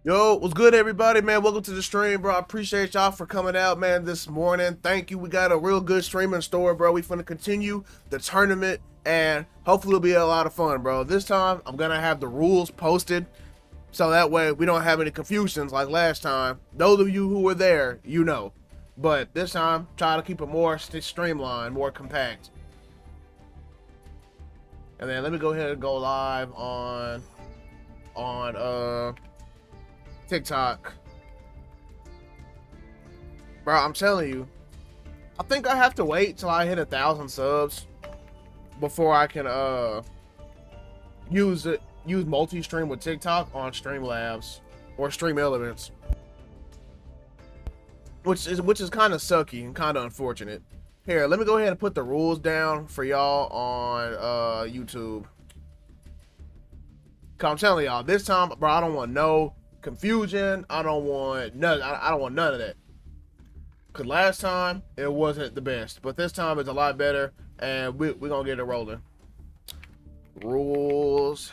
Yo, what's good, everybody, man? Welcome to the stream, bro. I appreciate y'all for coming out, man, this morning. Thank you. We got a real good stream in store, bro. We finna continue the tournament, and hopefully it'll be a lot of fun, bro. This time, I'm gonna have the rules posted, so that way we don't have any confusions like last time. Those of you who were there, you know. But this time, try to keep it more streamlined, more compact. And then let me go ahead and go live on TikTok. Bro, I'm telling you, I think I have to wait till I hit 1,000 subs before I can use multi-stream with TikTok on Streamlabs or Stream Elements, which is kind of sucky and kind of unfortunate. Here, let me go ahead and put the rules down for y'all on YouTube. Cause I'm telling y'all, this time, bro, I don't want no confusion. I don't want none. I don't want none of that. Cause last time it wasn't the best, but this time it's a lot better, and we're gonna get it rolling. Rules.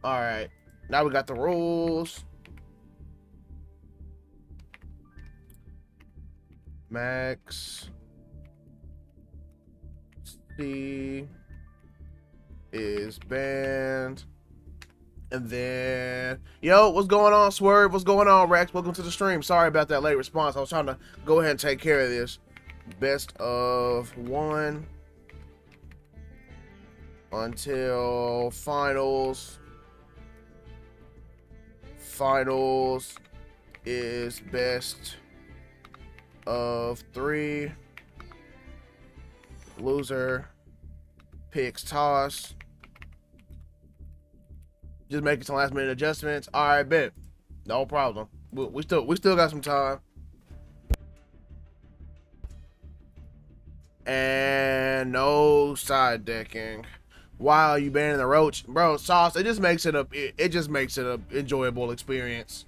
All right, now we got the rules. Max C is banned. And then, yo, what's going on, Swerve? What's going on, Rex? Welcome to the stream. Sorry about that late response. I was trying to go ahead and take care of this. Best of 1 until finals. Finals is best of 3. Loser picks toss. Just making some last minute adjustments. All right, bet. No problem. We still got some time. And no side decking. Wow, you banning the roach, bro? Sauce. It just makes it a enjoyable experience.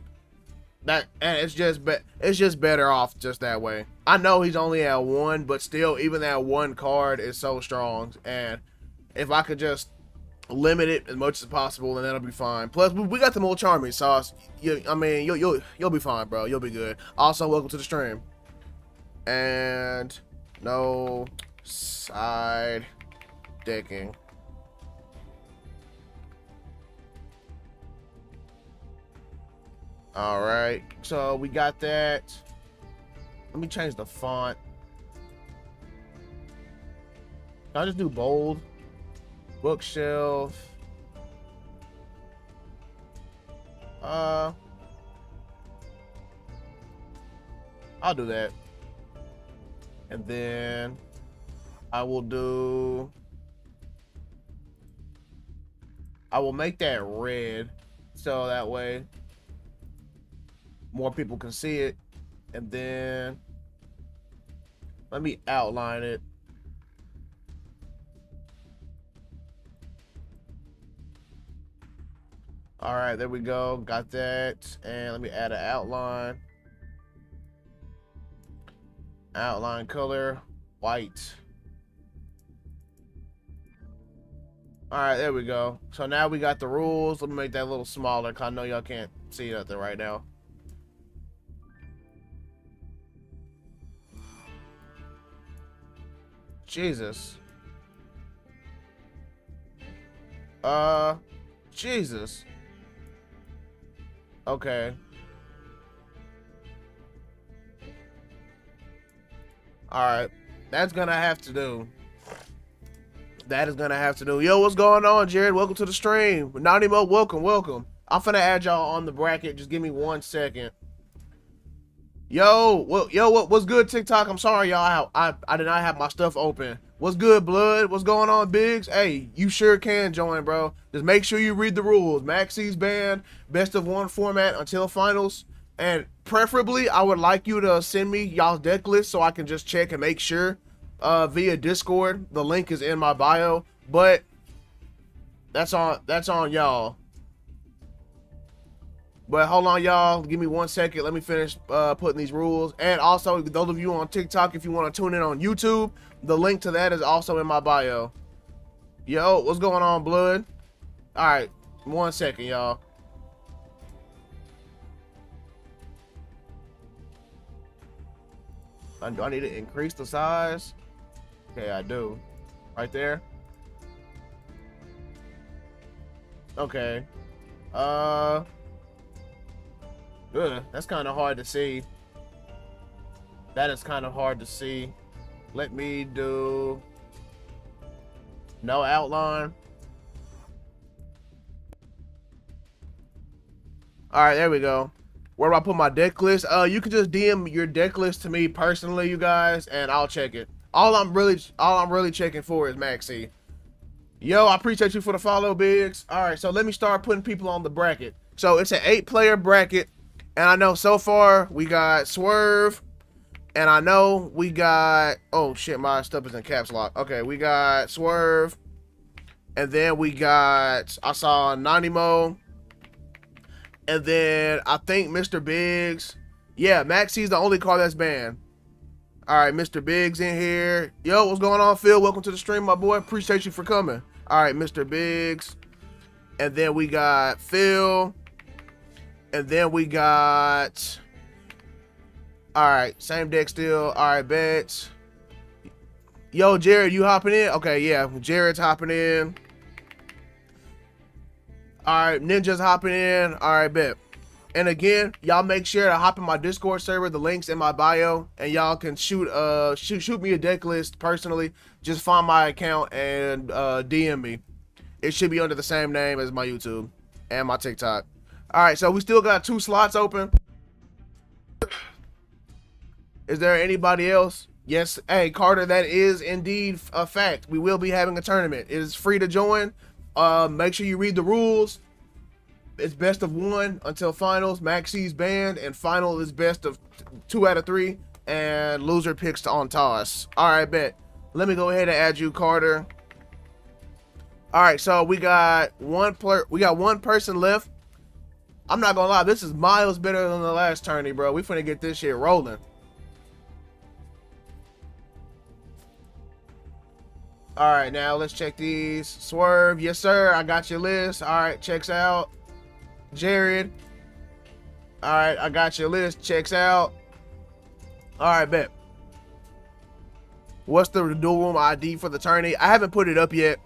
And it's just better off just that way. I know he's only at 1, but still, even that 1 card is so strong. And if I could just limit it as much as possible, and that'll be fine. Plus, we got the more charming Sauce. I mean, you'll be fine, bro. You'll be good. Also, welcome to the stream. And no side decking. All right, so we got that. Let me change the font. Can I just do bold? Bookshelf. I'll do that. And then I will make that red, so that way more people can see it. And then let me outline it. All right, there we go. Got that. And let me add an outline. Outline color, white. All right, there we go. So now we got the rules. Let me make that a little smaller, because I know y'all can't see nothing right now. Jesus. Jesus. Okay. Alright. That's gonna have to do. That is gonna have to do. Yo, what's going on, Jared? Welcome to the stream. Anonimo, welcome. I'm finna add y'all on the bracket. Just give me 1 second. What's good, TikTok? I'm sorry, y'all. I did not have my stuff open. What's good, Blood? What's going on, Biggs? Hey, you sure can join, bro. Just make sure you read the rules. Maxi's banned, best of 1 format until finals. And preferably, I would like you to send me y'all's deck list so I can just check and make sure via Discord. The link is in my bio. But that's on y'all. But hold on, y'all. Give me 1 second. Let me finish putting these rules. And also, those of you on TikTok, if you want to tune in on YouTube, the link to that is also in my bio. Yo, what's going on, Blood? All right, 1 second, y'all. Do I need to increase the size? Okay, I do. Right there. Okay. That's kind of hard to see. That is kind of hard to see. Let me do no outline. All right, there we go. Where do I put my deck list? You can just DM your deck list to me personally, you guys, and I'll check it. All I'm really checking for is Maxi. Yo, I appreciate you for the follow, Biggs. All right, so let me start putting people on the bracket. So it's an 8-player bracket, and I know so far we got Swerve, and I know we got, oh shit, my stuff is in caps lock. Okay, we got Swerve, and then we got, I saw Nanimo, and then I think Mr. Biggs. Yeah, Maxi's the only card that's banned. All right, Mr. Biggs in here. Yo, what's going on, Phil? Welcome to the stream, my boy. Appreciate you for coming. All right, Mr. Biggs. And then we got Phil. And then we got... All right, same deck still. All right, bets. Yo, Jared, you hopping in? Okay, yeah, Jared's hopping in. All right, Ninja's hopping in. All right, bet. And again, y'all make sure to hop in my Discord server. The link's in my bio, and y'all can shoot me a deck list personally. Just find my account and DM me. It should be under the same name as my YouTube and my TikTok. All right, so we still got 2 slots open. Is there anybody else? Yes. Hey, Carter, that is indeed a fact. We will be having a tournament. It is free to join. Make sure you read the rules. It's best of 1 until finals. Maxi's banned, and final is best of 2 out of 3, and loser picks on toss. All right, bet. Let me go ahead and add you, Carter. All right, so we got one person left. I'm not gonna lie, this is miles better than the last tourney, bro. We finna get this shit rolling. All right, now let's check these. Swerve, yes sir, I got your list. All right, checks out. Jared, all right, I got your list. Checks out. All right, bet. What's the dual room ID for the tourney? I haven't put it up yet.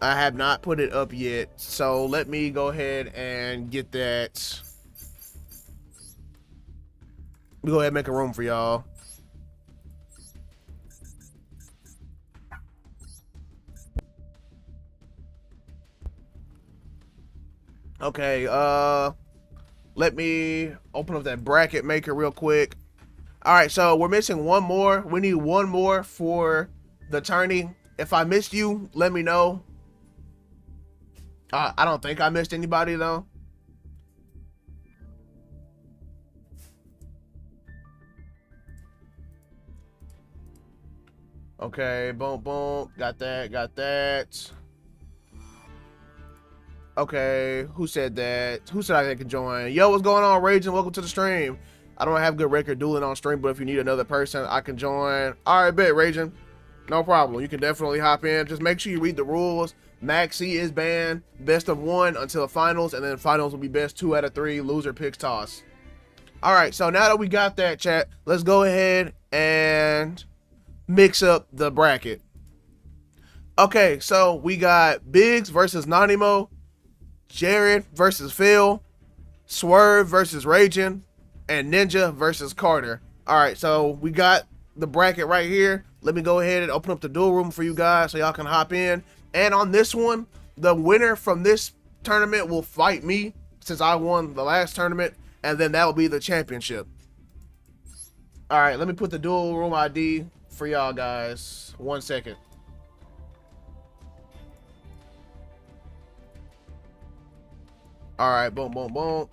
I have not put it up yet, so let me go ahead and get that. Let me go ahead and make a room for y'all. Okay, let me open up that bracket maker real quick. All right, so we're missing one more. We need one more for the tourney. If I missed you, let me know. I don't think I missed anybody though. Okay, boom, boom. Got that, got that. Okay, who said that? Who said I could join? Yo, what's going on, Raging? Welcome to the stream. I don't have good record dueling on stream, but if you need another person, I can join. All right, bet, Raging. No problem. You can definitely hop in. Just make sure you read the rules. Maxi is banned. Best of 1 until finals, and then finals will be best 2 out of 3. Loser picks toss. All right, so now that we got that, chat, let's go ahead and mix up the bracket. Okay, so we got Biggs versus Nanimo, Jared versus Phil, Swerve versus Raging, and Ninja versus Carter. All right, so we got the bracket right here. Let me go ahead and open up the dual room for you guys so y'all can hop in. And on this one, the winner from this tournament will fight me since I won the last tournament, and then that will be the championship. All right, let me put the dual room ID for y'all guys. 1 second. All right, boom, boom, boom.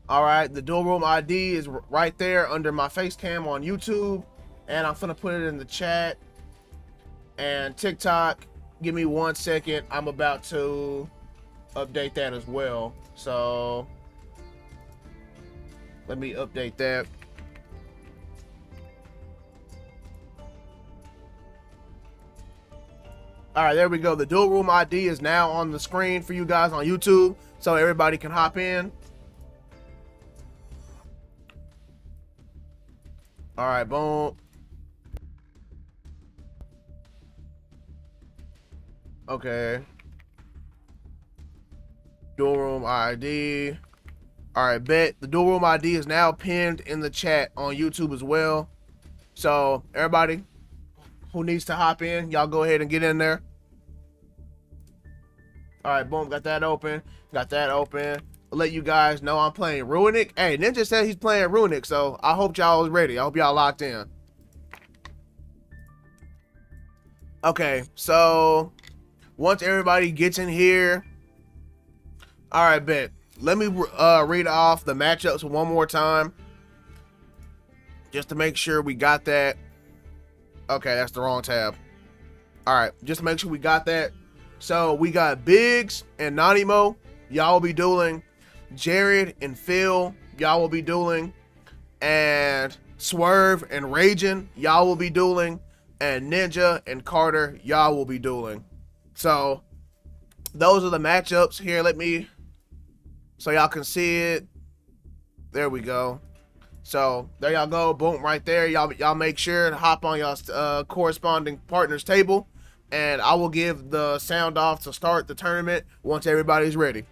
All right, the dual room ID is right there under my face cam on YouTube, and I'm gonna put it in the chat. And TikTok, give me 1 second. I'm about to update that as well. So let me update that. All right, there we go. The dual room ID is now on the screen for you guys on YouTube, so everybody can hop in. All right, boom. Okay. Dual room ID. All right, bet. The dual room ID is now pinned in the chat on YouTube as well. So everybody who needs to hop in, y'all go ahead and get in there. All right, boom. Got that open. Got that open. I'll let you guys know I'm playing Runic. Hey, Ninja said he's playing Runic, so I hope y'all was ready. I hope y'all locked in. Okay, so once everybody gets in here, all right, bet. Let me read off the matchups one more time, just to make sure we got that. Okay, that's the wrong tab. All right, just to make sure we got that. So we got Biggs and Nanimo. Y'all will be dueling. Jared and Phil, y'all will be dueling. And Swerve and Raging, y'all will be dueling. And Ninja and Carter, y'all will be dueling. So those are the matchups here. Let me, so y'all can see it. There we go. So there y'all go. Boom, right there. Y'all make sure to hop on y'all corresponding partners table, and I will give the sound off to start the tournament once everybody's ready.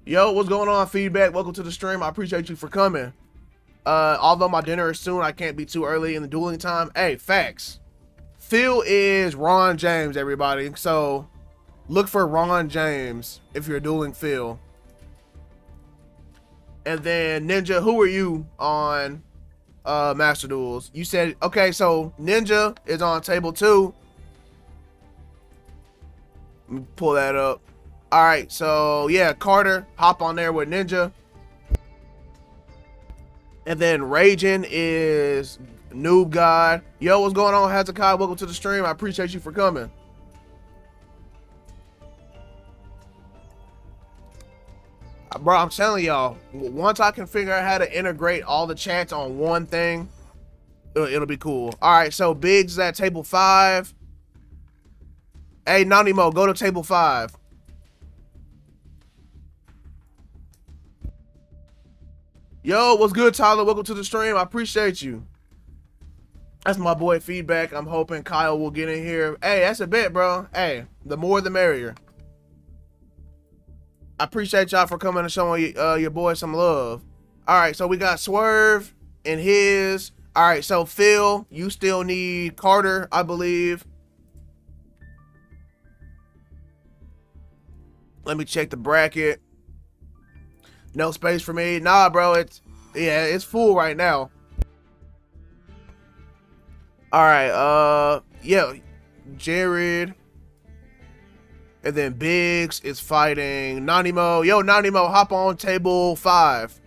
Yo, what's going on, Feedback? Welcome to the stream. I appreciate you for coming. Although my dinner is soon, I can't be too early in the dueling time. Hey, facts. Phil is Ron James, everybody. So look for Ron James if you're dueling Phil. And then Ninja, who are you on Master Duels? You said, okay, so Ninja is on table 2. Let me pull that up. All right, so yeah, Carter, hop on there with Ninja. And then Raging is Noob God. Yo, what's going on, Hezekiah? Welcome to the stream. I appreciate you for coming. Bro, I'm telling y'all, once I can figure out how to integrate all the chats on one thing, it'll be cool. All right, so Biggs is at table 5. Hey, Nanimo, go to table 5. Yo, what's good, Tyler? Welcome to the stream. I appreciate you. That's my boy Feedback. I'm hoping Kyle will get in here. Hey, that's a bet, bro. Hey, the more the merrier. I appreciate y'all for coming and showing your boy some love. All right, so we got Swerve and his. All right, so Phil, you still need Carter, I believe. Let me check the bracket. No space for me. Nah, bro, it's full right now. All right, yeah, Jared. And then Biggs is fighting Nanimo. Yo, Nanimo, hop on table 5.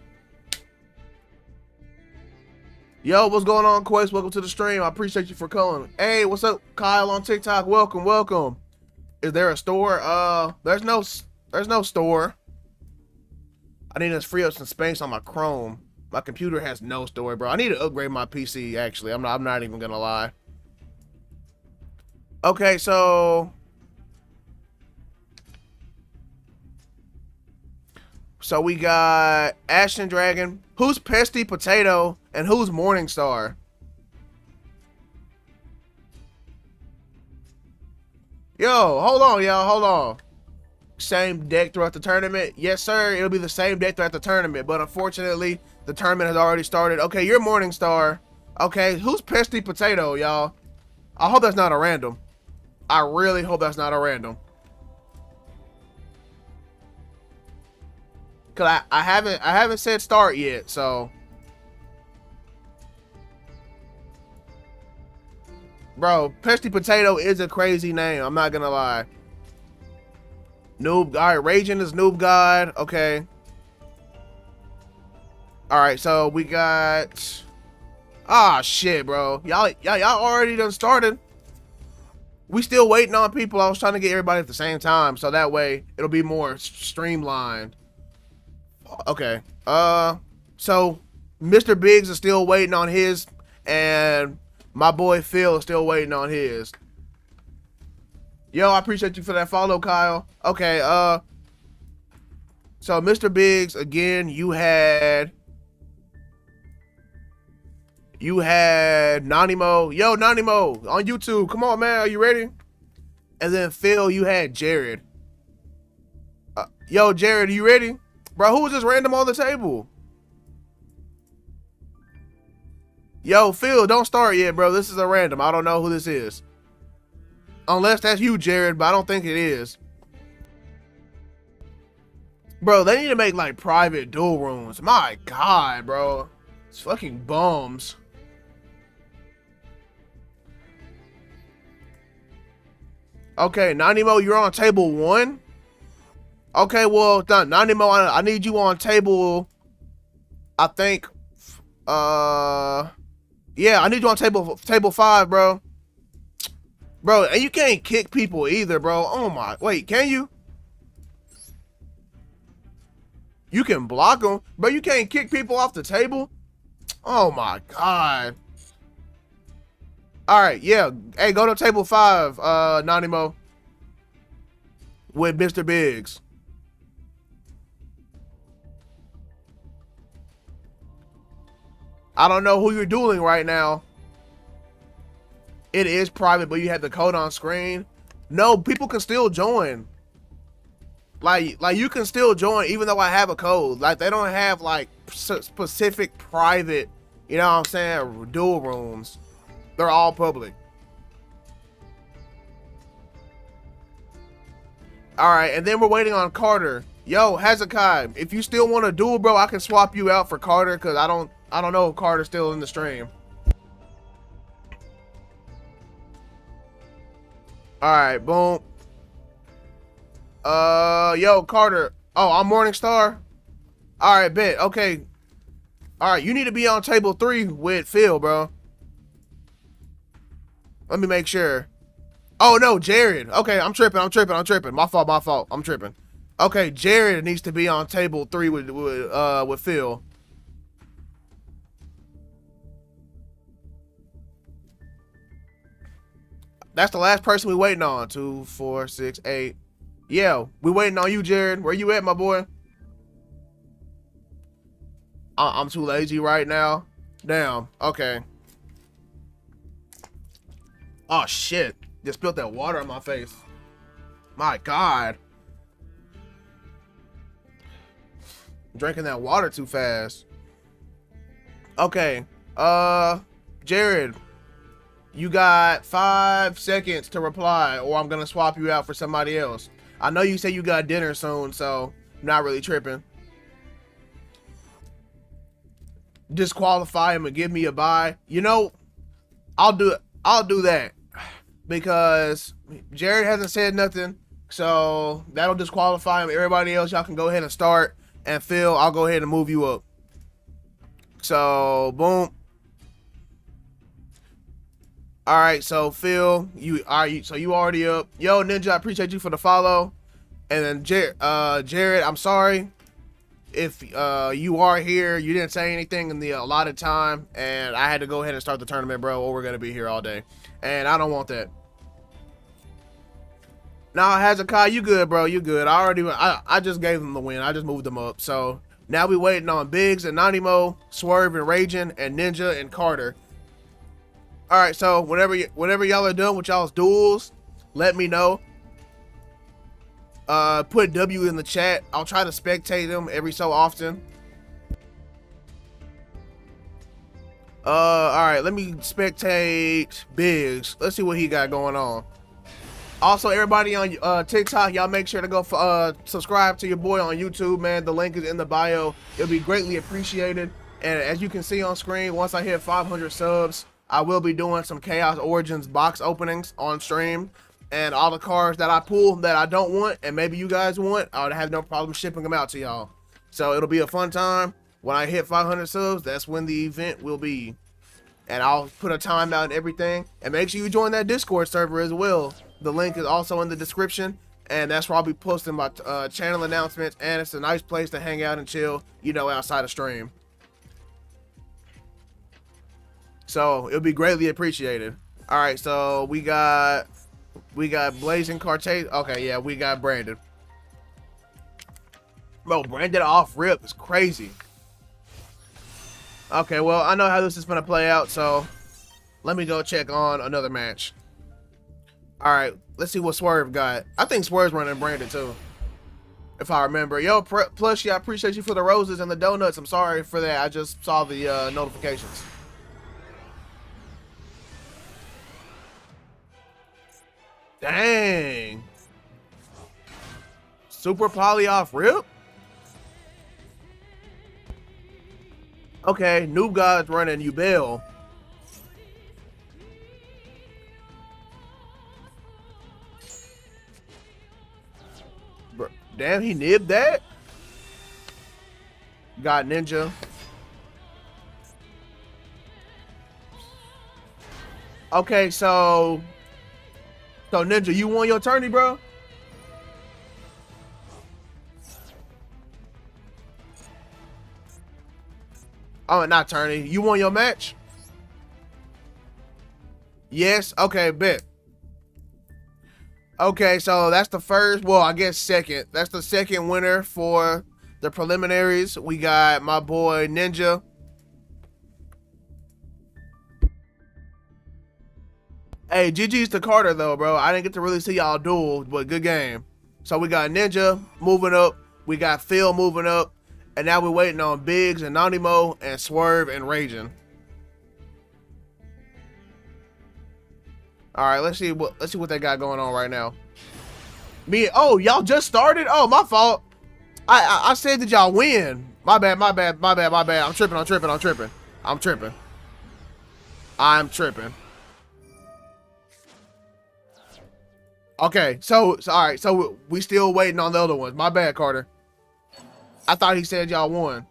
Yo, what's going on, Quest? Welcome to the stream. I appreciate you for calling. Hey, what's up, Kyle on TikTok? Welcome, welcome. Is there a store? There's no store. I need to free up some space on my Chrome. My computer has no store, bro. I need to upgrade my PC, actually. I'm not even gonna lie. Okay, so we got Ashton Dragon. Who's Pesty Potato and who's Morningstar? Yo, hold on, y'all. Hold on. Same deck throughout the tournament? Yes, sir. It'll be the same deck throughout the tournament, but unfortunately, the tournament has already started. Okay, you're Morningstar. Okay, who's Pesty Potato, y'all? I hope that's not a random. I really hope that's not a random. Cause I haven't said start yet, so. Bro, Pesty Potato is a crazy name. I'm not gonna lie. Noob, all right, Raging is Noob God. Okay. All right, so we got. Ah, shit, bro. Y'all already done started. We still waiting on people. I was trying to get everybody at the same time, so that way it'll be more streamlined. Okay. So Mr. Biggs is still waiting on his, and my boy Phil is still waiting on his. Yo, I appreciate you for that follow, Kyle. Okay, so Mr. Biggs, again, you had You had Nanimo. Yo, Nanimo on YouTube. Come on, man. Are you ready? And then Phil, you had Jared. Yo, Jared, are you ready? Bro, who was just random on the table? Yo, Phil, don't start yet, bro. This is a random. I don't know who this is. Unless that's you, Jared, but I don't think it is. Bro, they need to make like private duel rooms. My God, bro. It's fucking bums. Okay, Nanimo, you're on table 1. Okay, well, Nanimo, I need you on table, I think, yeah, I need you on table 5, bro. Bro, and you can't kick people either, bro. Oh my, wait, can you? You can block them, but you can't kick people off the table? Oh my God. All right, yeah. Hey, go to table 5, Nanimo. With Mr. Biggs. I don't know who you're dueling right now. It is private, but you have the code on screen. No, people can still join. Like you can still join even though I have a code. Like they don't have like specific private, you know what I'm saying, duel rooms. They're all public. All right, and then we're waiting on Carter. Yo, Hezekiah, if you still want to duel, bro, I can swap you out for Carter because I don't know if Carter's still in the stream. All right, boom. Yo, Carter. Oh, I'm Morningstar. All right, bet. Okay. All right, you need to be on table 3 with Phil, bro. Let me make sure. Oh no, Jared. Okay, I'm tripping. My fault. I'm tripping. Okay, Jared needs to be on table 3 with Phil. That's the last person we waiting on. 2, 4, 6, 8. Yeah, we waiting on you, Jared. Where you at, my boy? I'm too lazy right now. Damn. Okay. Oh shit. Just spilled that water on my face. My God. Drinking that water too fast. Okay. Jared, you got 5 seconds to reply or I'm gonna swap you out for somebody else. I know you say you got dinner soon, so I'm not really tripping. Disqualify him and give me a bye. You know, I'll do that because Jared hasn't said nothing, so that'll disqualify him. Everybody else, y'all can go ahead and start. And Phil, I'll go ahead and move you up. So boom. All right, so Phil, you already up. Yo, Ninja, I appreciate you for the follow. And then Jared, I'm sorry if you are here. You didn't say anything in the allotted time, and I had to go ahead and start the tournament, bro, or we're gonna be here all day, and I don't want that. Nah, Hezekiah, you good, bro? You good? I just gave them the win. I just moved them up. So now we waiting on Biggs and Nanimo, Swerve and Raging, and Ninja and Carter. All right, so whenever y'all are done with y'all's duels, let me know. Put W in the chat. I'll try to spectate them every so often. All right, let me spectate Biggs. Let's see what he got going on. Also, everybody on TikTok, y'all make sure to go subscribe to your boy on YouTube, man. The link is in the bio. It'll be greatly appreciated. And as you can see on screen, once I hit 500 subs, I will be doing some Chaos Origins box openings on stream. And all the cards that I pull that I don't want, and maybe you guys want, I would have no problem shipping them out to y'all. So it'll be a fun time. When I hit 500 subs, that's when the event will be. And I'll put a timeout and everything. And make sure you join that Discord server as well. The link is also in the description. And that's where I'll be posting my channel announcements. And it's a nice place to hang out and chill, you know, outside of stream. So it'll be greatly appreciated. All right, so we got Blazing Cartier. Okay, yeah, we got Brandon. Bro, Brandon off rip is crazy. Okay, well, I know how this is gonna play out, so let me go check on another match. All right, let's see what Swerve got. I think Swerve's running branded too, if I remember. Yo, Plushy, I appreciate you for the roses and the donuts. I'm sorry for that. I just saw the notifications. Dang. Super poly off rip? Okay, Noob God's running YOOOO. Damn, he nibbed that? Got Ninja. Okay, so Ninja, you won your tourney, bro? Oh, not tourney. You won your match? Yes. Okay, bet. Okay, so that's the first, well, I guess second. That's the second winner for the preliminaries. We got my boy Ninja. Hey, GG's to Carter though, bro. I didn't get to really see y'all duel, but good game. So we got Ninja moving up. We got Phil moving up. And now we're waiting on Biggs and Nanimo and Swerve and Raging. All right, let's see what they got going on right now. Oh, y'all just started? Oh, my fault. I said that y'all win. My bad. I'm tripping. Okay, so all right, so we still waiting on the other ones. My bad, Carter. I thought he said y'all won.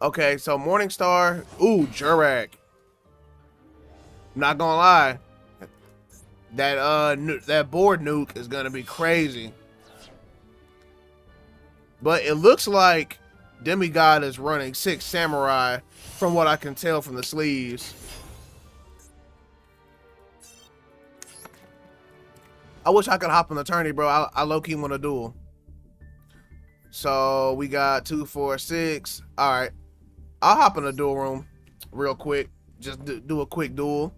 Okay, so Morningstar. Ooh, Jurak. Not gonna lie, that board nuke is gonna be crazy. But it looks like Demigod is running 6 Samurai, from what I can tell from the sleeves. I wish I could hop on the tourney, bro. I low-key want to duel. So we got 2, 4, 6. All right, I'll hop in the duel room real quick. Just do a quick duel.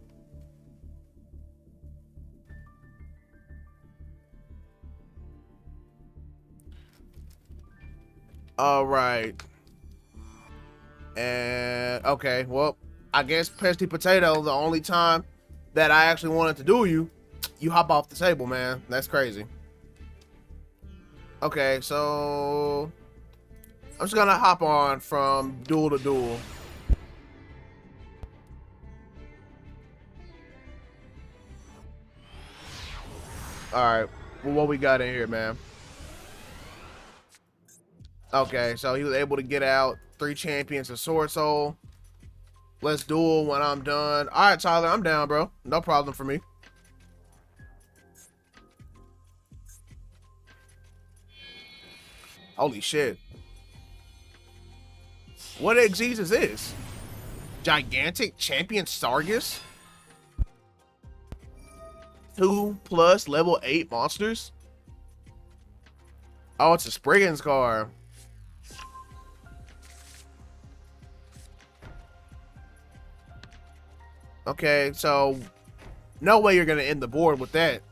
All right. And okay, well, I guess Pesty Potato, the only time that I actually wanted to duel you hop off the table, man. That's crazy. Okay, so I'm just gonna hop on from duel to duel. All right, well, what we got in here, man? Okay, so he was able to get out 3 champions of Sword Soul. Let's duel when I'm done. All right, Tyler, I'm down, bro. No problem for me. Holy shit. What Xyz is this? Gigantic Champion Sargus? 2+ level 8 monsters? Oh, it's a Spriggan's card. Okay, so no way you're gonna end the board with that.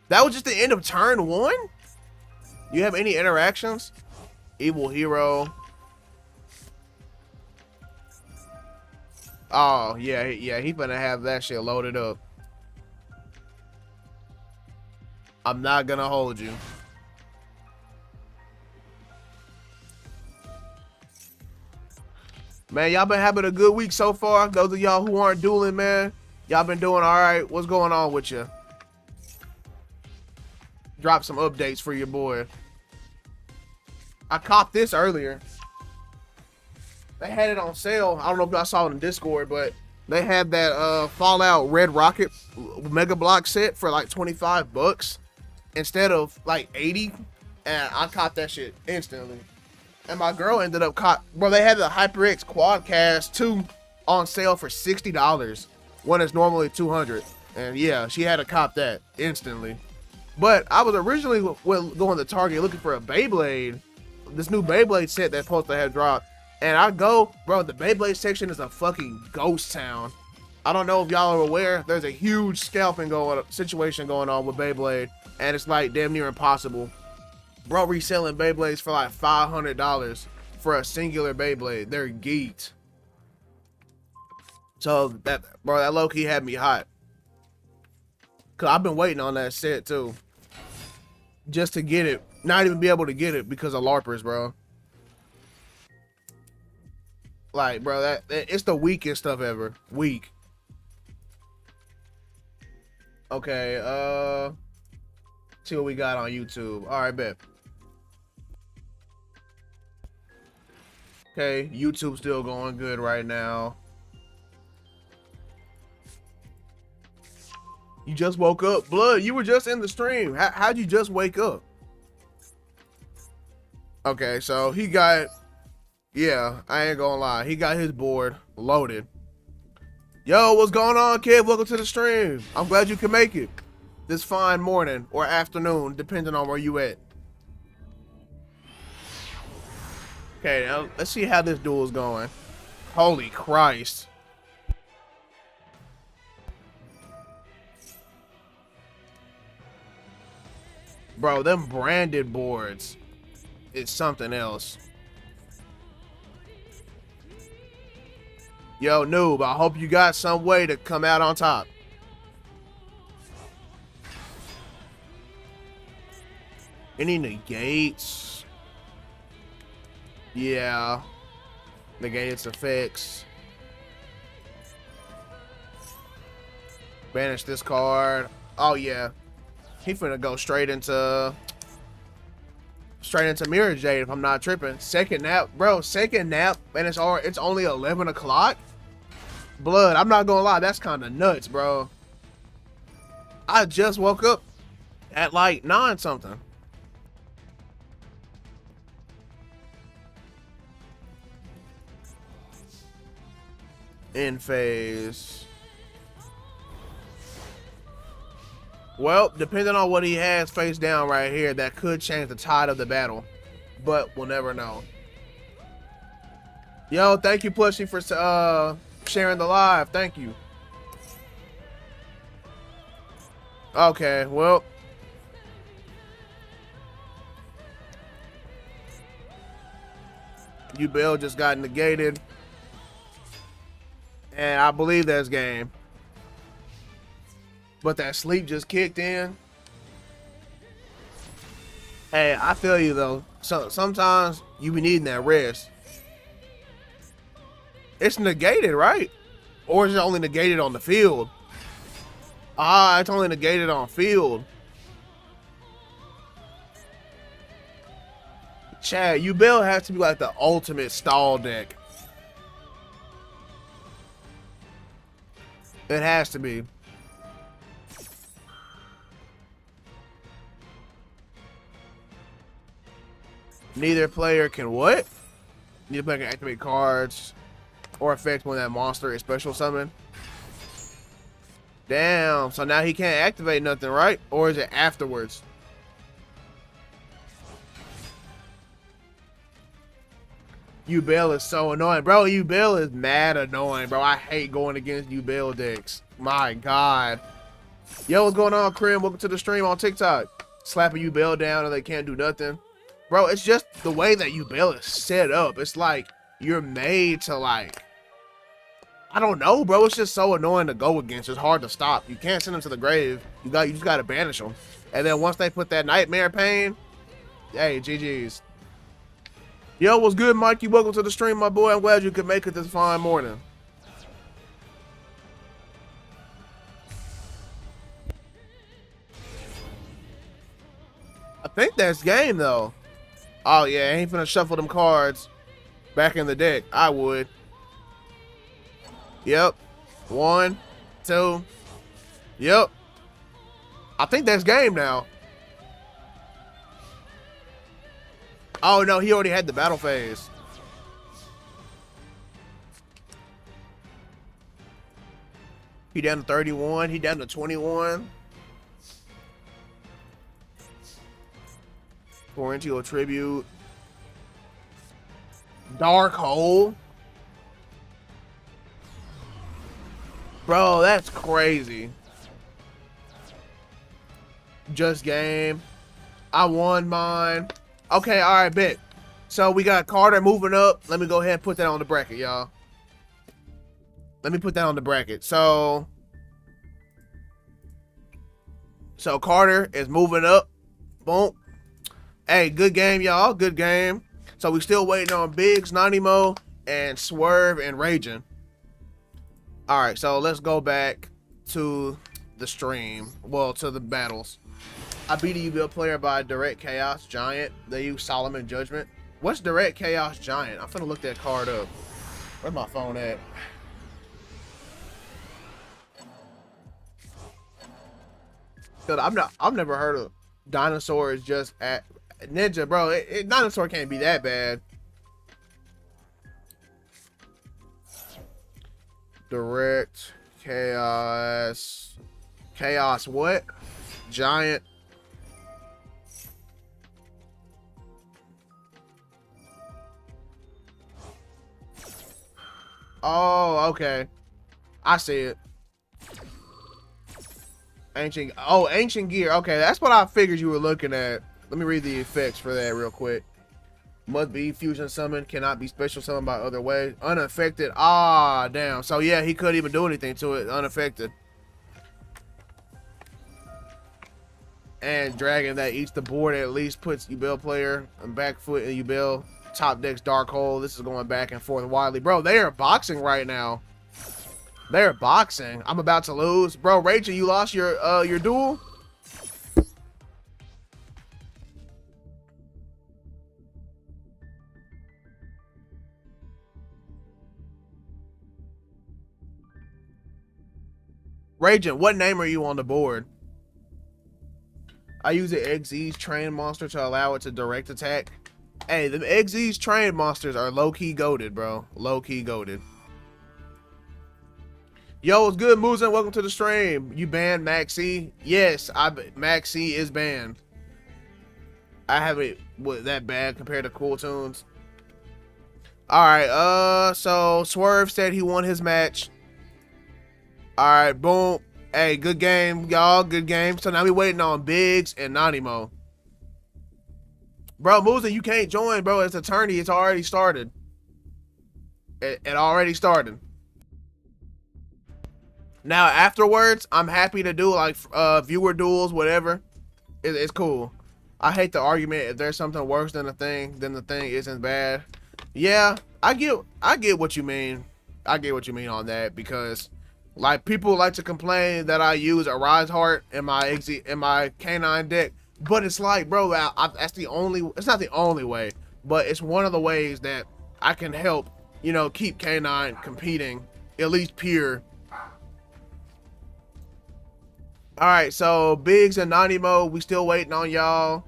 That was just the end of turn 1? You have any interactions? Evil Hero. Oh, yeah, he gonna have that shit loaded up. I'm not gonna hold you. Man, y'all been having a good week so far. Those of y'all who aren't dueling, man, y'all been doing all right. What's going on with you? Drop some updates for your boy. I copped this earlier. They had it on sale. I don't know if y'all saw it in Discord, but they had that Fallout Red Rocket Mega Block set for like 25 bucks instead of like 80, and I caught that shit instantly. And my girl ended up bro, they had the HyperX Quadcast 2 on sale for $60 when it's normally $200. And yeah, she had to cop that instantly. But I was originally going to Target looking for a Beyblade, this new Beyblade set that's supposed to have dropped. And I go, bro, the Beyblade section is a fucking ghost town. I don't know if y'all are aware, there's a huge scalping situation going on with Beyblade, and it's like damn near impossible. Bro, reselling Beyblades for like $500 for a singular Beyblade. They're geeked. So that, bro, that low key had me hot. Cause I've been waiting on that set too, just to get it. Not even be able to get it because of LARPers, bro. Like, bro, that it's the weakest stuff ever. Weak. Okay, see what we got on YouTube. All right, bet. Okay, YouTube's still going good right now. You just woke up. Blood, you were just in the stream. How'd you just wake up? Okay, so he got, yeah, I ain't gonna lie. He got his board loaded. Yo, what's going on, kid? Welcome to the stream. I'm glad you can make it this fine morning or afternoon, depending on where you at. Okay, now let's see how this duel is going. Holy Christ. Bro, them branded boards is something else. Yo, noob, I hope you got some way to come out on top. Any negates? Yeah. Negate its effects. Banish this card. Oh, yeah. He finna go straight into Mirror Jade if I'm not tripping. Second nap, bro. Second nap, and it's only 11 o'clock. Blood, I'm not gonna lie, that's kind of nuts, bro. I just woke up at like 9 something. In phase. Well, depending on what he has face down right here, that could change the tide of the battle. But we'll never know. Yo, thank you, Plushy, for sharing the live. Thank you. Okay, well. YOOOO just got negated. And I believe that's game. But that sleep just kicked in. Hey, I feel you though. So sometimes you be needing that rest. It's negated, right? Or is it only negated on the field? Ah, it's only negated on field. Chad, YOOOO has to be like the ultimate stall deck. It has to be. Neither player can what? Neither player can activate cards or effects when that monster is special summoned. Damn, so now he can't activate nothing, right? Or is it afterwards? YOOOO is so annoying. Bro, YOOOO is mad annoying, bro. I hate going against YOOOO decks. My God. Yo, what's going on, Krim? Welcome to the stream on TikTok. Slapping YOOOO down and they can't do nothing. Bro, it's just the way that YOOOO is set up. It's like you're made to like, I don't know, bro. It's just so annoying to go against. It's hard to stop. You can't send them to the grave. You just gotta banish them. And then once they put that nightmare pain, hey, GG's. Yo, what's good, Mikey? Welcome to the stream, my boy. I'm glad you could make it this fine morning. I think that's game though. Oh yeah, I ain't finna shuffle them cards back in the deck. I would. Yep. 1, 2. Yep. I think that's game now. Oh no, he already had the battle phase. He down to 31. He down to 21. Pour into a tribute. Dark hole. Bro, that's crazy. Just game. I won mine. Okay, all right, bet. So we got Carter moving up. Let me go ahead and put that on the bracket, y'all. Let me put that on the bracket. So Carter is moving up. Boom. Hey, good game, y'all. Good game. So we still waiting on Biggs, Nanimo, and Swerve and Raging. All right, so let's go back to the stream. Well, to the battles. I beat a YOOOO player by Direct Chaos Giant. They use Solomon Judgment. What's Direct Chaos Giant? I'm finna look that card up. Where's my phone at? I've never heard of dinosaurs just at Ninja, bro. Dinosaur can't be that bad. Direct Chaos what? Giant. Oh, okay. I see it. Ancient gear. Okay, that's what I figured you were looking at. Let me read the effects for that real quick. Must be fusion summon, cannot be special summoned by other way. Unaffected. Ah, damn. So yeah, he couldn't even do anything to it. Unaffected. And dragon that eats the board at least puts YOOOO player and back foot in YOOOO. Top decks dark hole. This is going back and forth widely. Bro, they are boxing right now. They're boxing. I'm about to lose. Bro, Rachel, you lost your duel? Raging, what name are you on the board? I use the XZ's train monster to allow it to direct attack. Hey, the XZ's train monsters are low-key goated, bro. Low-key goated. Yo, what's good, Muzen? Welcome to the stream. You banned Maxi? Yes, Maxi is banned. I haven't that bad compared to Cool Tunes. Alright, so Swerve said he won his match. Alright, boom. Hey, good game, y'all. Good game. So now we waiting on Biggs and Nanimo. Bro, Muzen, you can't join, bro. It's a tourney. It's already started. It already started. Now, afterwards, I'm happy to do, like, viewer duels, whatever. It's cool. I hate the argument, if there's something worse than the thing, then the thing isn't bad. Yeah, I get what you mean. I get what you mean on that, because, like, people like to complain that I use a Rise Heart in my canine deck. But it's like, bro, that's the only, it's not the only way, but it's one of the ways that I can help, you know, keep canine competing, at least pure. All right, so Biggs and Nanimo, we still waiting on y'all.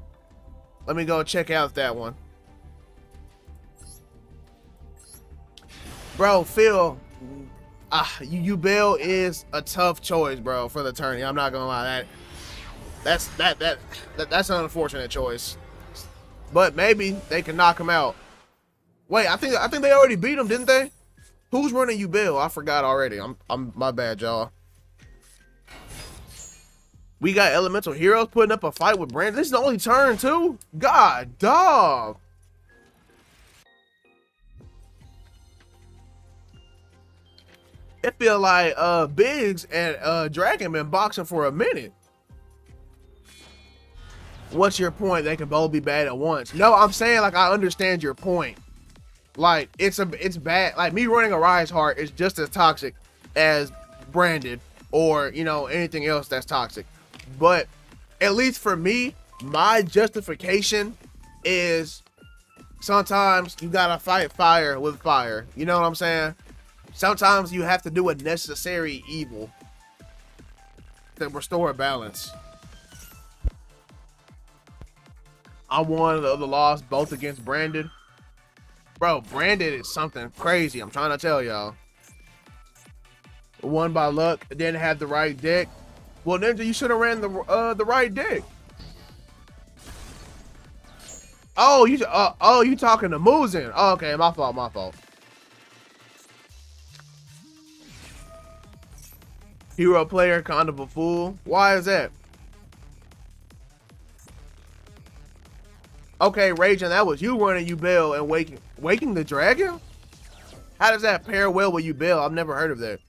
Let me go check out that one. Bro, Phil, YOOOO is a tough choice, bro, for the tourney. I'm not gonna lie, that's an unfortunate choice. But maybe they can knock him out. Wait, I think they already beat him, didn't they? Who's running YOOOO? I forgot already. I'm my bad, y'all. We got Elemental Heroes putting up a fight with Brandon. This is the only turn, too? God, dog. It feel like Biggs and Dragon been boxing for a minute. What's your point? They can both be bad at once. No, I'm saying, like, I understand your point. Like, it's bad. Like, me running a Rise Heart is just as toxic as Branded or, you know, anything else that's toxic. But at least for me, my justification is sometimes you gotta fight fire with fire. You know what I'm saying? Sometimes you have to do a necessary evil to restore balance. I won the loss both against Brandon. Bro, Brandon is something crazy. I'm trying to tell y'all. Won by luck. Didn't have the right deck. Well, Ninja, you should have ran the right deck. Oh, you talking to Muzen? Oh, okay, my fault, my fault. Hero player, kind of a fool. Why is that? Okay, Raging, that was you running Yubel and waking the dragon? How does that pair well with Yubel? I've never heard of that.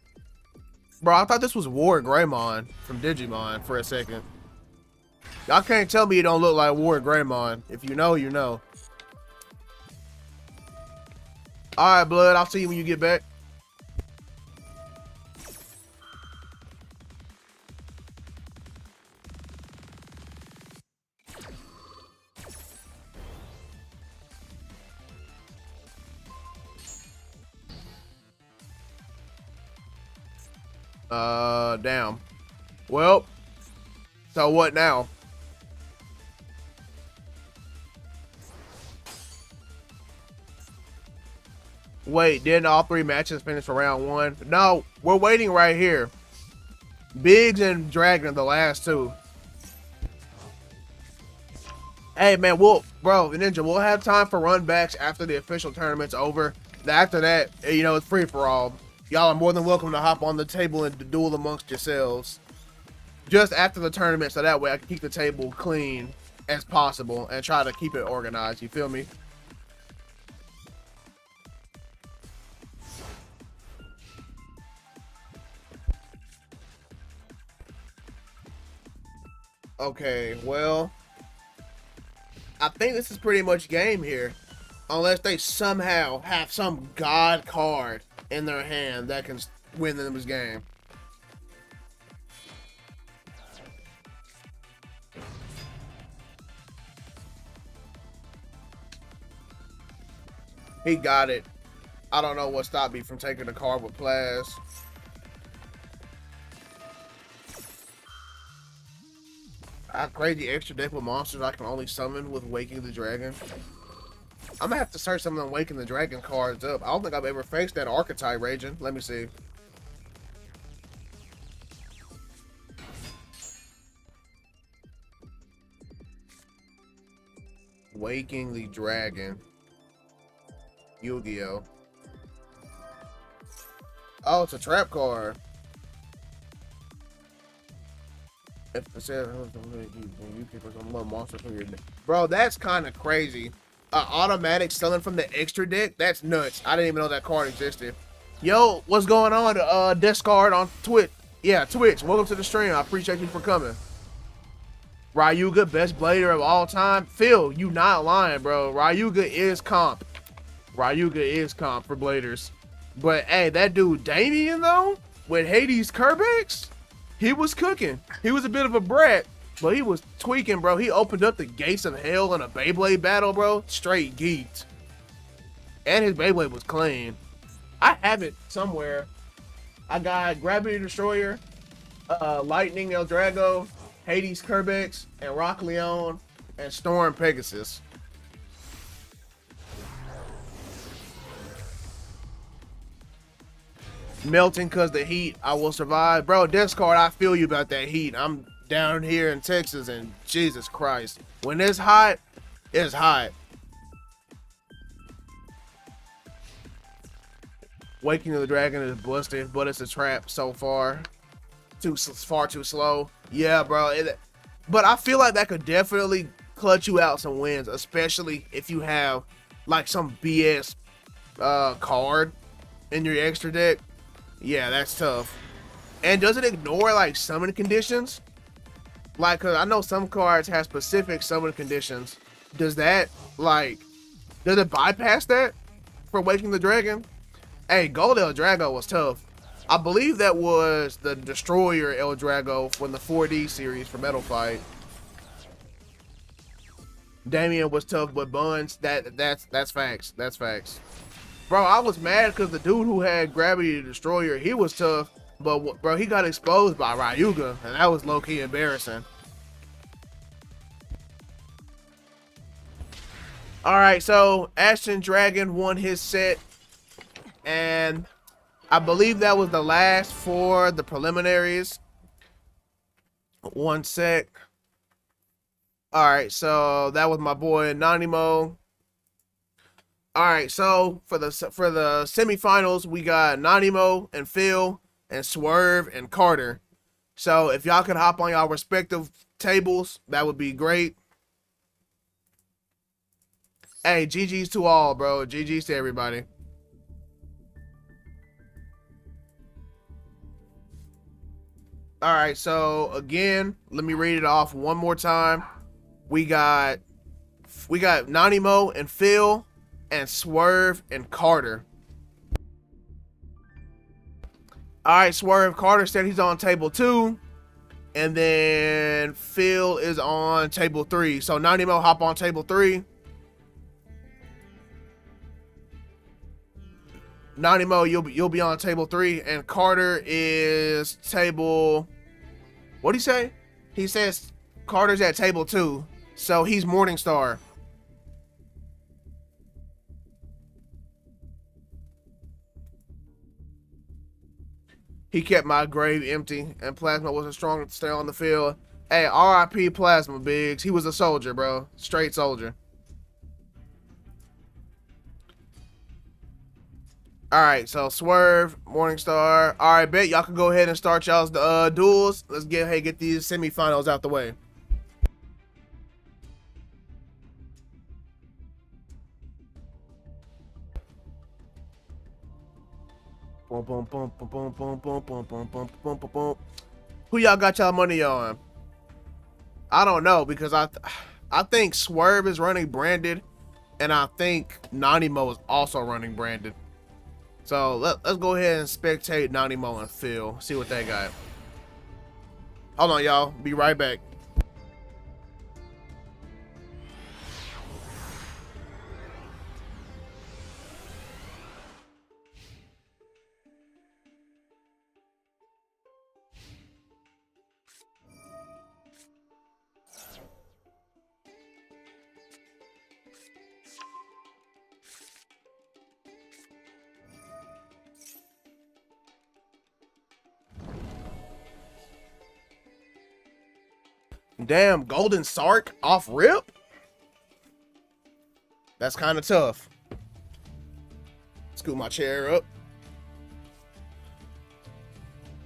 Bro, I thought this was War Greymon from Digimon for a second. Y'all can't tell me it don't look like War Greymon. If you know, you know. Alright, Blood, I'll see you when you get back. Damn. Well, so what now? Wait, didn't all 3 matches finish for round 1? No, we're waiting right here. Biggs and Dragon, the last 2. Hey man, bro, Ninja, we'll have time for run backs after the official tournament's over. After that, you know, it's free for all. Y'all are more than welcome to hop on the table and duel amongst yourselves. Just after the tournament, so that way I can keep the table clean as possible and try to keep it organized. You feel me? Okay, well, I think this is pretty much game here. Unless they somehow have some god card in their hand that can win them this game. He got it. I don't know what stopped me from taking the card with Plaz. I crazy extra deck with monsters I can only summon with Waking the Dragon. I'm gonna have to search some of them Waking the Dragon cards up. I don't think I've ever faced that archetype, Raging. Let me see. Waking the Dragon. Yu-Gi-Oh! Oh, it's a trap card. If it says you pick some little monster from your deck. Bro, that's kind of crazy. Automatic selling from the extra deck? That's nuts. I didn't even know that card existed. Yo, what's going on? Discard on Twitch. Yeah, Twitch. Welcome to the stream. I appreciate you for coming. Ryuga, best blader of all time. Phil, you not lying, bro. Ryuga is comp. Ryuga is comp for bladers. But hey, that dude Damien though, with Hades Kerbex, he was cooking. He was a bit of a brat, but he was tweaking, bro. He opened up the gates of hell in a Beyblade battle, bro. Straight geeked. And his Beyblade was clean. I have it somewhere. I got Gravity Destroyer, Lightning El Drago, Hades Kerbex, and Rock Leon, and Storm Pegasus. Melting cause the heat, I will survive. Bro, Discard, I feel you about that heat. I'm down here in Texas and Jesus Christ. When it's hot, it's hot. Waking of the Dragon is busted, but it's a trap so far. Far too slow. Yeah, bro. But I feel like that could definitely clutch you out some wins, especially if you have like some BS card in your extra deck. Yeah, that's tough. And does it ignore like summon conditions? Like, cause I know some cards have specific summon conditions. Does that does it bypass that for Waking the Dragon? Hey, Gold El Drago was tough. I believe that was the Destroyer El Drago from the 4D series for Metal Fight. Damien was tough, but Buns, that's facts. That's facts. Bro, I was mad because the dude who had Gravity Destroyer, he was tough, but bro, he got exposed by Ryuga, and that was low-key embarrassing. Alright, so Ashton Dragon won his set, and I believe that was the last for the preliminaries. One sec. All right, so that was my boy Nanimo. All right, so for the semifinals, we got Nanimo and Phil and Swerve and Carter. So if y'all could hop on y'all respective tables, that would be great. Hey, GG's to all, bro. GG's to everybody. All right, so again, let me read it off one more time. We got Nanimo and Phil and Swerve and Carter. All right, Swerve, Carter said he's on table 2, and then Phil is on table 3. So Nanimo, hop on table 3. Nanimo, you'll be on table 3, and Carter is table. What'd he say? He says Carter's at table 2, so he's Morningstar. He kept my grave empty, and Plasma wasn't strong to stay on the field. Hey, R.I.P. Plasma, Biggs. He was a soldier, bro. Straight soldier. All right, so Swerve, Morningstar. All right, bet y'all can go ahead and start y'all's duels. Let's get these semifinals out the way. Boom, boom, boom, boom, boom, boom, boom, boom, boom, boom, boom, boom, boom. Who y'all got y'all money on? I don't know, because I think Swerve is running branded, and I think Nanimo is also running branded. So let's go ahead and spectate Nanimo and Phil. See what they got. Hold on, y'all. Be right back. Damn, Golden Sark off rip? That's kind of tough. Scoot my chair up.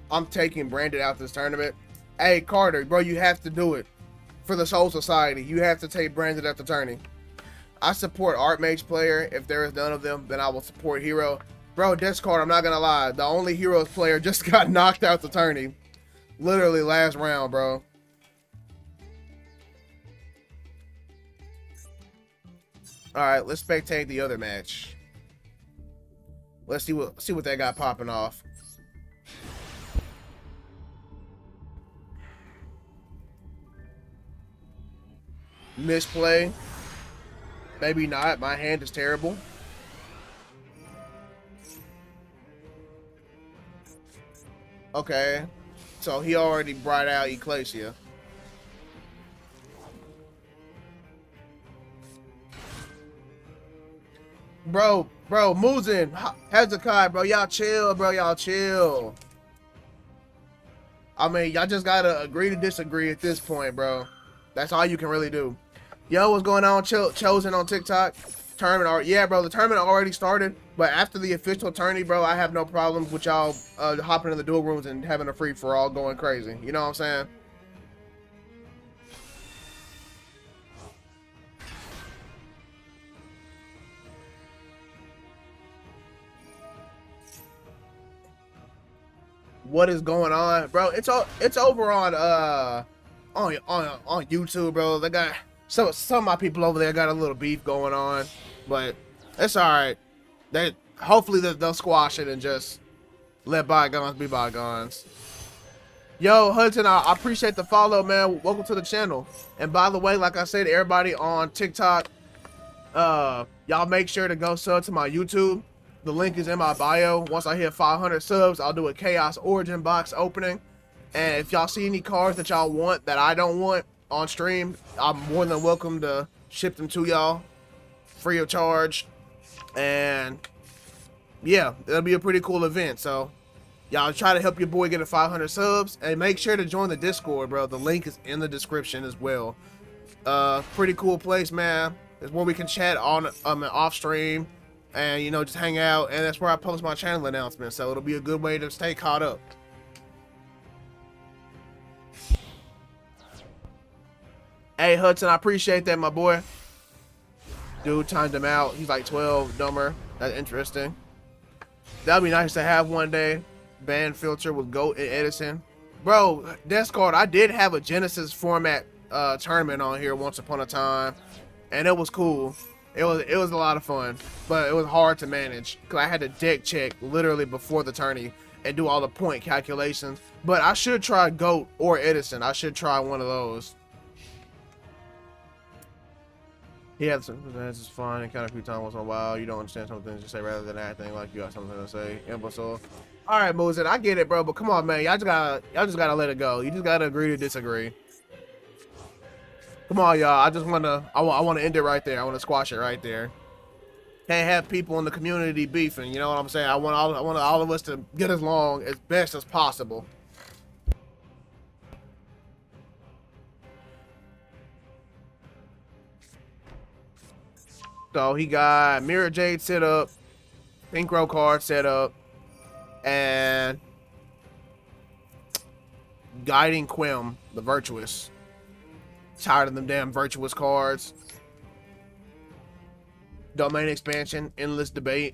I'm taking Brandon out this tournament. Hey, Carter, bro, you have to do it. For the Soul Society, you have to take Brandon at the tourney. I support Art Mage player. If there is none of them, then I will support Hero. Bro, Discord, I'm not going to lie. The only Heroes player just got knocked out the tourney. Literally last round, bro. All right, let's spectate the other match. Let's see what they got popping off. Misplay. Maybe not. My hand is terrible. Okay. So he already brought out Ecclesia. Bro, Muzin, Hezekiah, bro, y'all chill, bro, y'all chill. I mean, y'all just gotta agree to disagree at this point, bro. That's all you can really do. Yo, what's going on? Chosen on TikTok. Tournament, yeah, bro, the tournament already started, but after the official tourney, bro, I have no problems with y'all hopping in the duel rooms and having a free-for-all going crazy. You know what I'm saying? What is going on, bro? It's over on YouTube, bro. They got some of my people over there got a little beef going on, but it's all right. Hopefully they'll squash it and just let bygones be bygones. Yo, Hudson, I appreciate the follow, man. Welcome to the channel. And by the way, like I said, everybody on TikTok, y'all make sure to go sub to my YouTube. The link is in my bio. Once I hit 500 subs, I'll do a Chaos Origin box opening. And if y'all see any cards that y'all want that I don't want on stream, I'm more than welcome to ship them to y'all free of charge. And yeah, it'll be a pretty cool event. So y'all try to help your boy get to 500 subs, and make sure to join the Discord, bro. The link is in the description as well. Pretty cool place, man. It's where we can chat on off stream, and you know, just hang out. And that's where I post my channel announcements. So it'll be a good way to stay caught up. Hey Hudson, I appreciate that, my boy. Dude timed him out. He's like 12 dumber. That's interesting. That'd be nice to have one day. Band filter with GOAT and Edison. Bro, Discord, I did have a Genesis format tournament on here once upon a time, and it was cool. It was a lot of fun, but it was hard to manage because I had to deck check literally before the tourney and do all the point calculations. But I should try GOAT or Edison. I should try one of those. He had some advances fun and kind of a few times once in a while. You don't understand some things you say rather than acting like you got something to say. Imbecile. All right, Moses, I get it, bro, but come on, man. Y'all just gotta let it go. You just gotta agree to disagree. Come on, y'all. I wanna end it right there. I wanna squash it right there. Can't have people in the community beefing. You know what I'm saying? I want all of us to get along as best as possible. So he got Mirror Jade set up, Pink Row card set up, and Guiding Quim, the Virtuous. Tired of them damn Virtuous cards. Domain expansion, endless debate.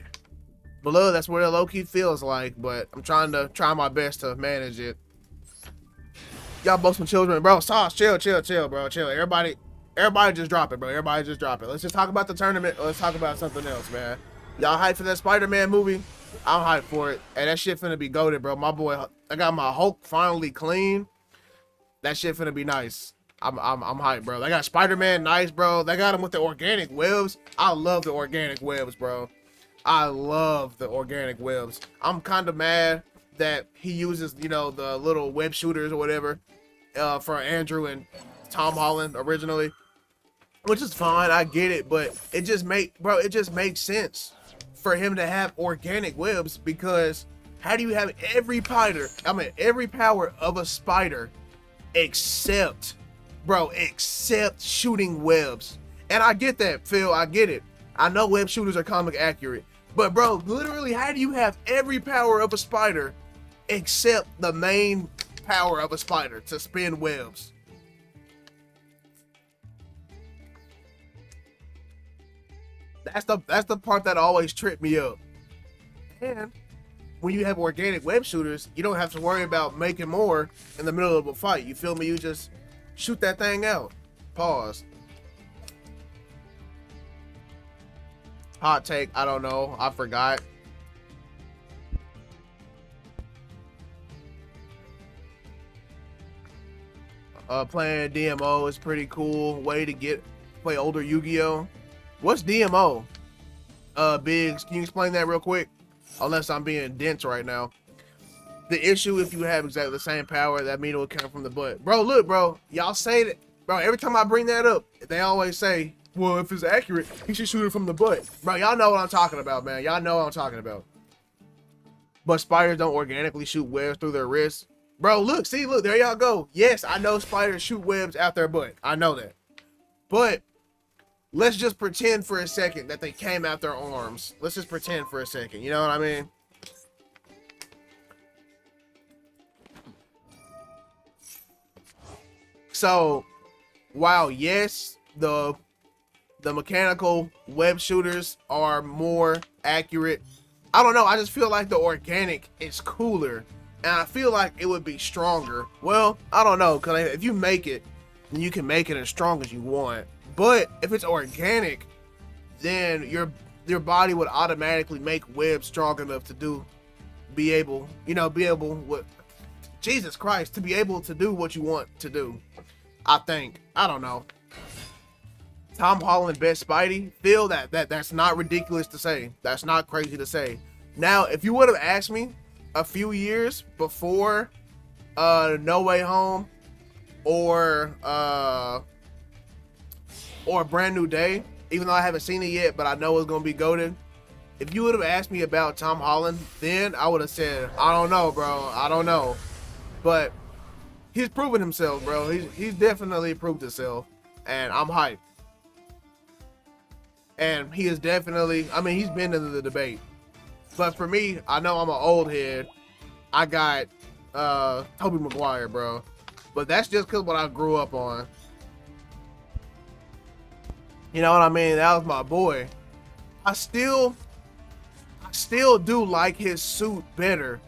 Below, that's what it low-key feels like, but I'm trying my best to manage it. Y'all both some children, bro. Sauce, chill, bro, chill. Everybody just drop it, bro. Everybody just drop it. Let's just talk about the tournament, or let's talk about something else, man. Y'all hyped for that Spider-Man movie? I'm hyped for it. And that shit finna be goated, bro. My boy, I got my Hulk finally clean. That shit finna be nice. I'm hyped, bro. They got Spider-Man nice, bro. They got him with the organic webs. I love the organic webs, bro. I love the organic webs. I'm kind of mad that he uses, you know, the little web shooters or whatever for Andrew and Tom Holland originally. Which is fine, I get it, but it just makes sense for him to have organic webs, because how do you have every power of a spider except shooting webs? And I get that, Phil, I get it. I know web shooters are comic accurate, but bro, literally, how do you have every power of a spider except the main power of a spider to spin webs? That's the part that always tripped me up. And when you have organic web shooters, you don't have to worry about making more in the middle of a fight. You feel me? You just shoot that thing out. Pause. Hot take, I don't know. I forgot. Playing DMO is pretty cool. Way to play older Yu-Gi-Oh! What's DMO? Biggs, can you explain that real quick? Unless I'm being dense right now. The issue, if you have exactly the same power, that mean it will come from the butt. Bro, look, bro. Y'all say that. Bro, every time I bring that up, they always say, well, if it's accurate, he should shoot it from the butt. Bro, y'all know what I'm talking about, man. Y'all know what I'm talking about. But spiders don't organically shoot webs through their wrists. Bro, look, see, look, there y'all go. Yes, I know spiders shoot webs out their butt. I know that. But let's just pretend for a second that they came out their arms. Let's just pretend for a second. You know what I mean? So, while yes, the mechanical web shooters are more accurate, I don't know. I just feel like the organic is cooler, and I feel like it would be stronger. Well, I don't know, because if you make it, then you can make it as strong as you want. But if it's organic, then your body would automatically make webs strong enough to be able Jesus Christ, to be able to do what you want to do. I think. I don't know. Tom Holland best Spidey? Feel that's not ridiculous to say. That's not crazy to say. Now, if you would have asked me a few years before No Way Home or Brand New Day, even though I haven't seen it yet, but I know it's gonna be goated. If you would have asked me about Tom Holland, then I would have said, I don't know, bro. I don't know. But he's proven himself, bro. He's definitely proved himself. and I'm hyped. And he is definitely, I mean, he's been in the debate. But for me, I know I'm an old head. I got Tobey Maguire, bro. But that's just because what I grew up on. You know what I mean? That was my boy. I still do like his suit better.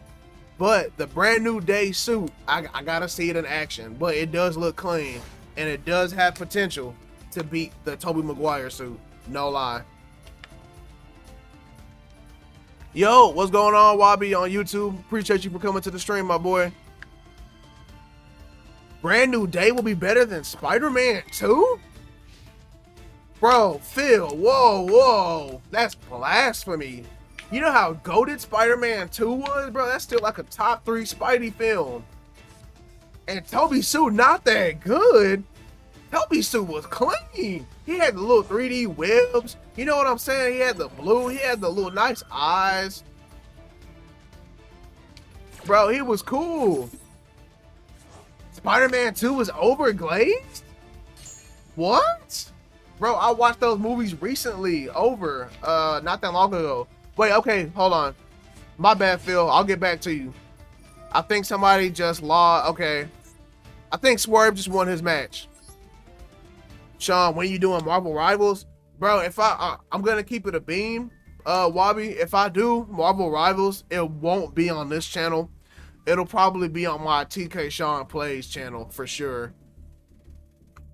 But the brand new day suit, I gotta see it in action. But it does look clean. And it does have potential to beat the Tobey Maguire suit. No lie. Yo, what's going on, Wobby on YouTube? Appreciate you for coming to the stream, my boy. Brand new day will be better than Spider-Man 2? Bro, Phil, whoa. That's blasphemy. You know how goated Spider-Man 2 was, bro? That's still like a top 3 Spidey film. And Tobey's suit not that good. Tobey's suit was clean. He had the little 3D webs. You know what I'm saying? He had the blue. He had the little nice eyes. Bro, he was cool. Spider-Man 2 was overglazed? What? Bro, I watched those movies recently not that long ago. Wait, okay, hold on. My bad, Phil. I'll get back to you. I think somebody just lost. Okay. I think Swerve just won his match. Sean, when you doing Marvel Rivals? Bro, if I'm gonna keep it a beam, Wobby. If I do Marvel Rivals, it won't be on this channel. It'll probably be on my TK Sean Plays channel for sure.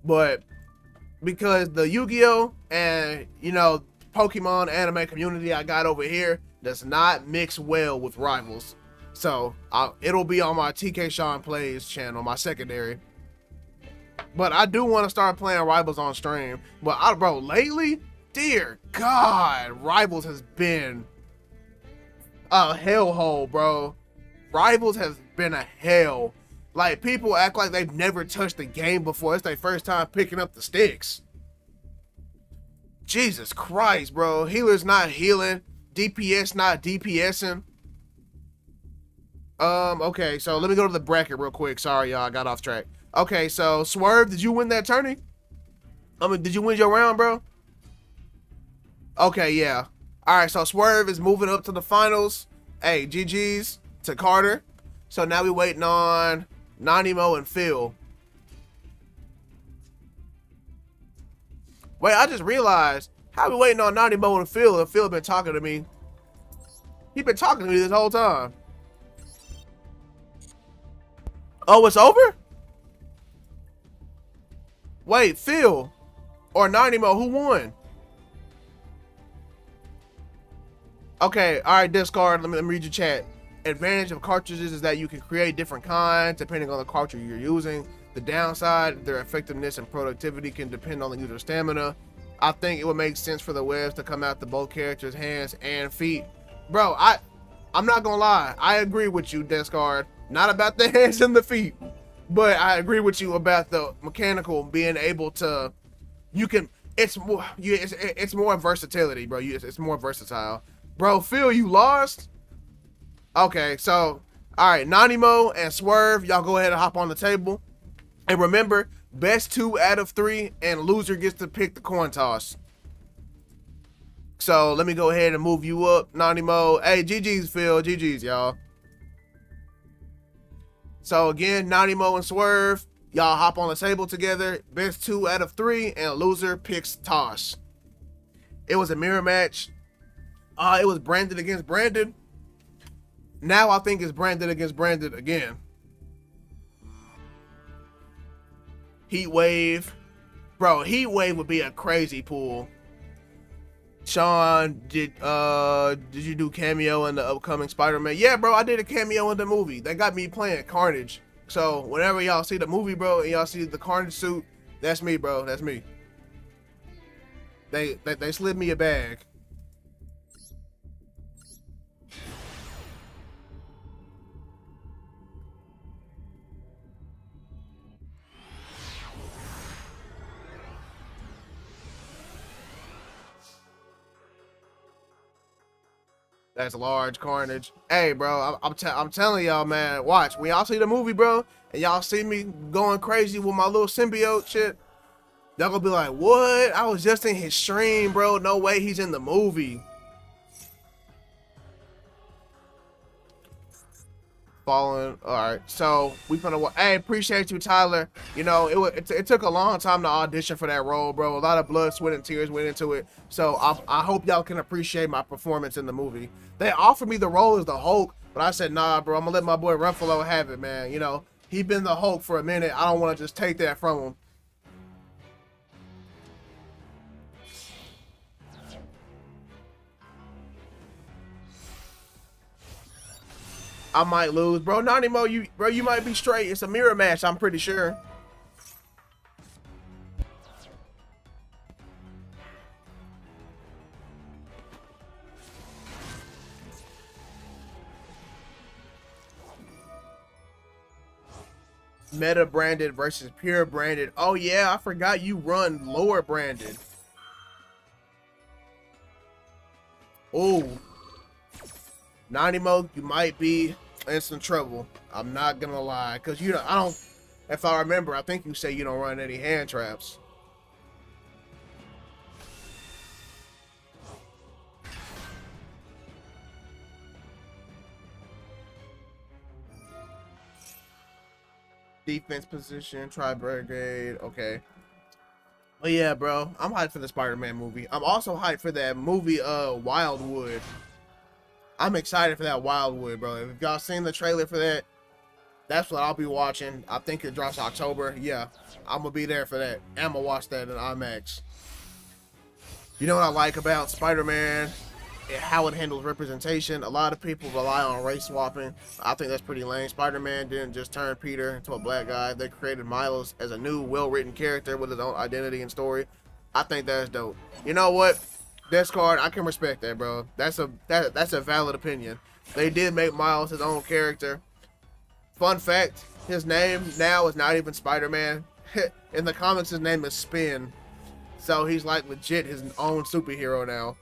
But because the Yu-Gi-Oh! And, you know, Pokemon anime community I got over here does not mix well with Rivals. So, it'll be on my TK Sean Plays channel, my secondary. But I do want to start playing Rivals on stream. But, bro, lately, dear God, Rivals has been a hellhole, bro. Rivals has been a hell. Like, people act like they've never touched the game before. It's their first time picking up the sticks. Jesus Christ, bro. Healer's not healing. DPS not DPSing. Okay, so let me go to the bracket real quick. Sorry, y'all, I got off track. Okay, so Swerve, did you win that tourney? I mean, did you win your round, bro? Okay, yeah. Alright, so Swerve is moving up to the finals. Hey, GG's to Carter. So now we waiting on Nanimo and Phil. Wait, I just realized, how we waiting on Nanimo and Phil if Phil been talking to me? He been talking to me this whole time. Oh, it's over? Wait, Phil or Nanimo, who won? Okay, all right, Discard, let me read your chat. Advantage of cartridges is that you can create different kinds depending on the cartridge you're using. The downside, their effectiveness and productivity can depend on the user's stamina. I think it would make sense for the webs to come out to both characters' hands and feet. Bro, I'm not gonna lie, I agree with you, Discard. Not about the hands and the feet, but I agree with you about the mechanical being able to, you can, it's more versatility, bro. It's more versatile. Bro, Phil, you lost? Okay, so, all right, Nanimo and Swerve, y'all go ahead and hop on the table. And remember, best 2 out of 3, and loser gets to pick the coin toss. So, let me go ahead and move you up, Nanimo. Hey, GG's, Phil. GG's, y'all. So, again, Nanimo and Swerve, y'all hop on the table together. Best 2 out of 3, and loser picks toss. It was a mirror match. It was Brandon against Brandon. Now I think it's Brandon against Brandon again. Heat Wave. Bro, Heat Wave would be a crazy pool. Sean, did you do cameo in the upcoming Spider-Man? Yeah, bro, I did a cameo in the movie. They got me playing Carnage. So whenever y'all see the movie, bro, and y'all see the Carnage suit, that's me, bro. That's me. They slid me a bag. That's large Carnage. Hey, bro, I'm telling y'all, man. Watch, when y'all see the movie, bro, and y'all see me going crazy with my little symbiote shit, Y'all gonna be like, what? I was just in his stream, bro. No way he's in the movie. Falling. All right, so we finna. Hey, appreciate you, Tyler. You know, it took a long time to audition for that role, bro. A lot of blood, sweat, and tears went into it. So I hope y'all can appreciate my performance in the movie. They offered me the role as the Hulk, but I said, nah, bro. I'm gonna let my boy Ruffalo have it, man. You know, he been the Hulk for a minute. I don't want to just take that from him. I might lose, bro. Not anymore. You might be straight. It's a mirror match, I'm pretty sure. Meta branded versus pure branded. Oh yeah, I forgot you run lower branded. Oh, Nanimo, you might be in some trouble. I'm not gonna lie, cause you know I don't. If I remember, I think you say you don't run any hand traps. Defense position, try brigade. Okay. But yeah, bro, I'm hyped for the Spider-Man movie. I'm also hyped for that movie, Wildwood. I'm excited for that Wildwood, bro. If y'all seen the trailer for that, that's what I'll be watching. I think it drops October. Yeah, I'm gonna be there for that. I'm gonna watch that in IMAX. You know what I like about Spider-Man? How it handles representation. A lot of people rely on race swapping. I think that's pretty lame. Spider-Man didn't just turn Peter into a black guy. They created Miles as a new, well-written character with his own identity and story. I think that's dope. You know what? Discard, I can respect that, bro. That's a valid opinion. They did make Miles his own character. Fun fact, his name now is not even Spider-Man. In the comics, his name is Spin. So he's like legit his own superhero now.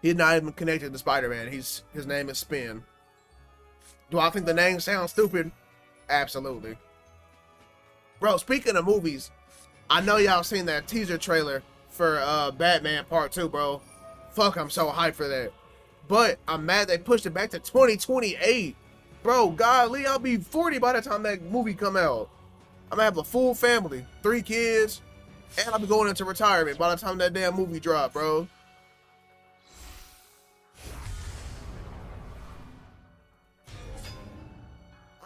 He's not even connected to Spider-Man. His name is Spin. Do I think the name sounds stupid? Absolutely. Bro, speaking of movies, I know y'all seen that teaser trailer for Batman Part 2, bro. Fuck, I'm so hyped for that. But I'm mad they pushed it back to 2028. Bro, golly, I'll be 40 by the time that movie come out. I'm gonna have a full family, 3 kids, and I'll be going into retirement by the time that damn movie drop, bro.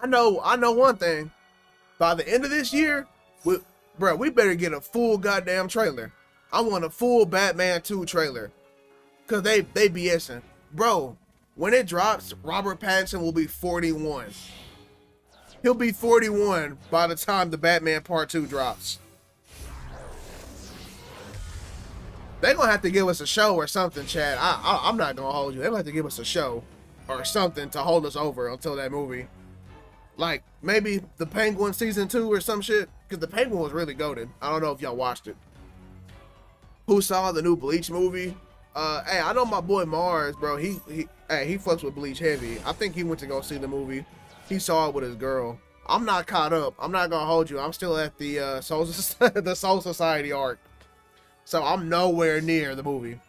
I know one thing. By the end of this year, we better get a full goddamn trailer. I want a full Batman 2 trailer. Cause they BSing. Bro, when it drops, Robert Pattinson will be 41. He'll be 41 by the time the Batman Part 2 drops. They're gonna have to give us a show or something, Chad. I'm not gonna hold you. They're gonna have to give us a show or something to hold us over until that movie. Like, maybe the Penguin season 2 or some shit. Because the Penguin was really goated. I don't know if y'all watched it. Who saw the new Bleach movie? Hey, I know my boy Mars, bro. He fucks with Bleach heavy. I think he went to go see the movie. He saw it with his girl. I'm not caught up. I'm not gonna hold you. I'm still at the Soul Society arc. So I'm nowhere near the movie.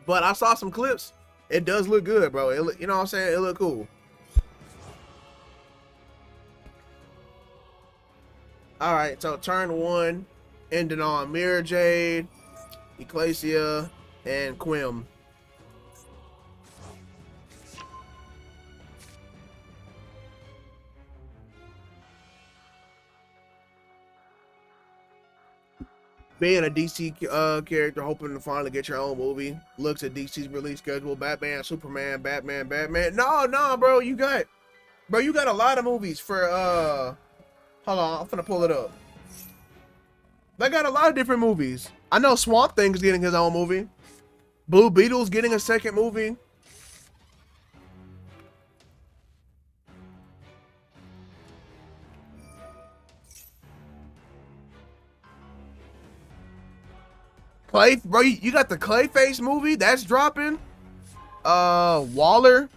But I saw some clips. It does look good, bro. You know what I'm saying? It look cool. Alright, so turn 1 ending on Mirror Jade, Ecclesia, and Quim. Being a DC character, hoping to finally get your own movie. Looks at DC's release schedule. Batman, Superman, Batman. No, bro, you got a lot of movies for hold on, I'm finna pull it up. They got a lot of different movies. I know Swamp Thing's getting his own movie. Blue Beetle's getting a second movie. Bro, you got the Clayface movie that's dropping. Waller,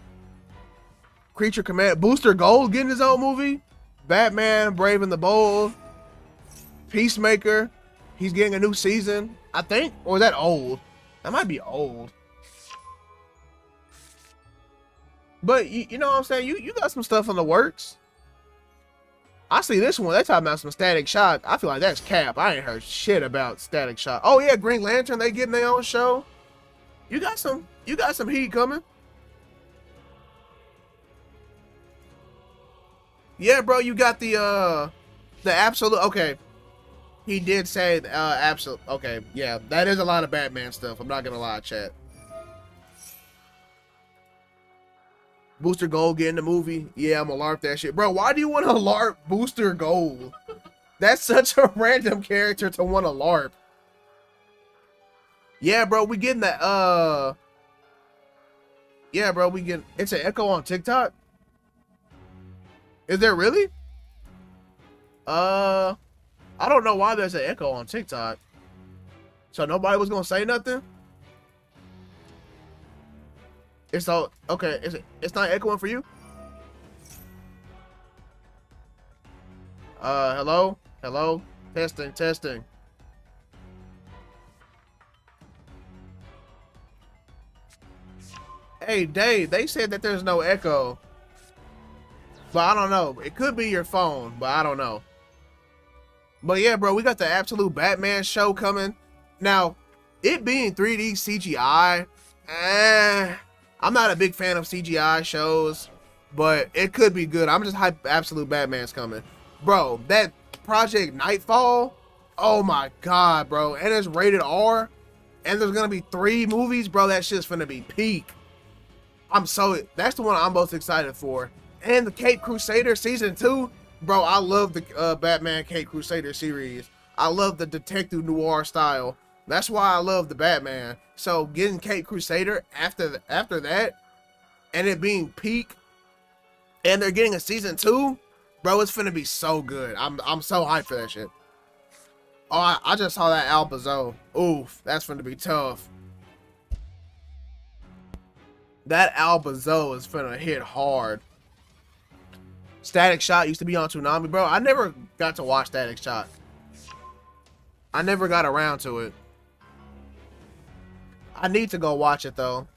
Creature Command, Booster Gold getting his own movie. Batman, Brave and the Bold. Peacemaker, he's getting a new season, I think. Or is that old? That might be old. But you know what I'm saying? You got some stuff in the works. I see this one. They're talking about some Static Shock. I feel like that's cap. I ain't heard shit about Static Shock. Oh yeah, Green Lantern, they getting their own show. You got some heat coming. Yeah, bro, you got the absolute. Okay, he did say absolute. Okay, yeah, that is a lot of Batman stuff. I'm not gonna lie, chat. Booster Gold getting the movie. Yeah, I'm gonna LARP that shit. Bro, why do you want to LARP Booster Gold? That's such a random character to want to LARP. Yeah, bro, we getting that, yeah, bro, we get. It's an echo on TikTok? Is there really? I don't know why there's an echo on TikTok. So nobody was gonna say nothing? It's all okay. It's not echoing for you? Hello? Hello? Testing. Hey, Dave, they said that there's no echo. But I don't know. It could be your phone, but I don't know. But yeah, bro, we got the absolute Batman show coming. Now, it being 3D CGI, I'm not a big fan of CGI shows, but it could be good. I'm just hyped absolute Batman's coming. Bro, that Project Nightfall, oh my god, bro. And it's rated R, and there's gonna be 3 movies, bro. That shit's gonna be peak. That's the one I'm most excited for. And the Caped Crusader season 2, bro, I love the Batman Caped Crusader series. I love the detective noir style. That's why I love the Batman. So getting Caped Crusader after that, and it being peak, and they're getting a season 2, bro, it's finna be so good. I'm so hyped for that shit. Oh, I just saw that Albazo. Oof, that's finna be tough. That Albazo is finna hit hard. Static Shock used to be on Toonami, bro. I never got to watch Static Shock. I never got around to it. I need to go watch it though.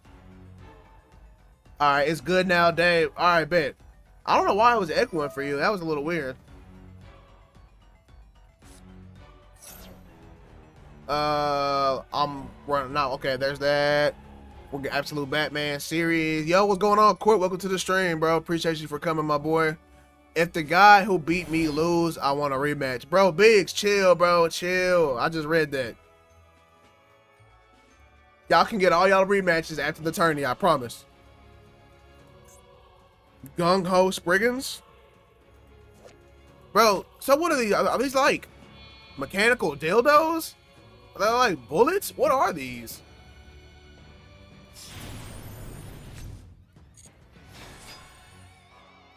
Alright, it's good now, Dave. Alright, bet. I don't know why it was echoing for you. That was a little weird. I'm running now. Okay, there's that. We'll get absolute Batman series. Yo, what's going on, Court? Welcome to the stream, bro. Appreciate you for coming, my boy. If the guy who beat me lose, I want a rematch. Bro, Biggs, chill, bro. Chill. I just read that. Y'all can get all y'all rematches after the tourney, I promise. Gung Ho Spriggans? Bro, so what are these? Are these like mechanical dildos? Are they like bullets? What are these?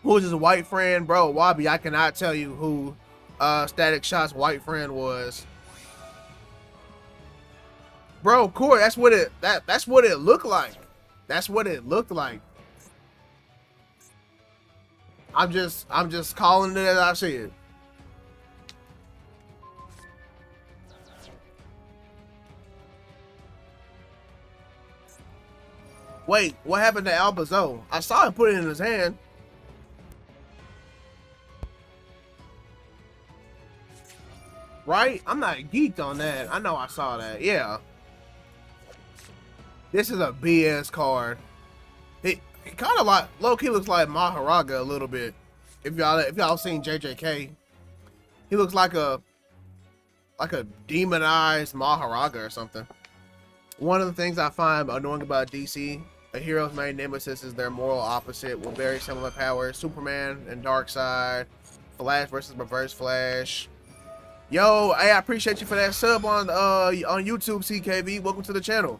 Who's his white friend? Bro, Wabi, I cannot tell you who Static Shock's white friend was. Bro, Corey, that's what it looked like. That's what it looked like. I'm just calling it as I see it. Wait, what happened to Albazo? I saw him put it in his hand. Right? I'm not geeked on that. I know I saw that. Yeah. This is a BS card. It kind of like low-key looks like Maharaga a little bit. If y'all seen JJK, he looks like a demonized Maharaga or something. One of the things I find annoying about DC, a hero's main nemesis is their moral opposite with very similar powers. Superman and Darkseid, Flash versus Reverse Flash. Yo, hey, I appreciate you for that sub on YouTube, CKV. Welcome to the channel.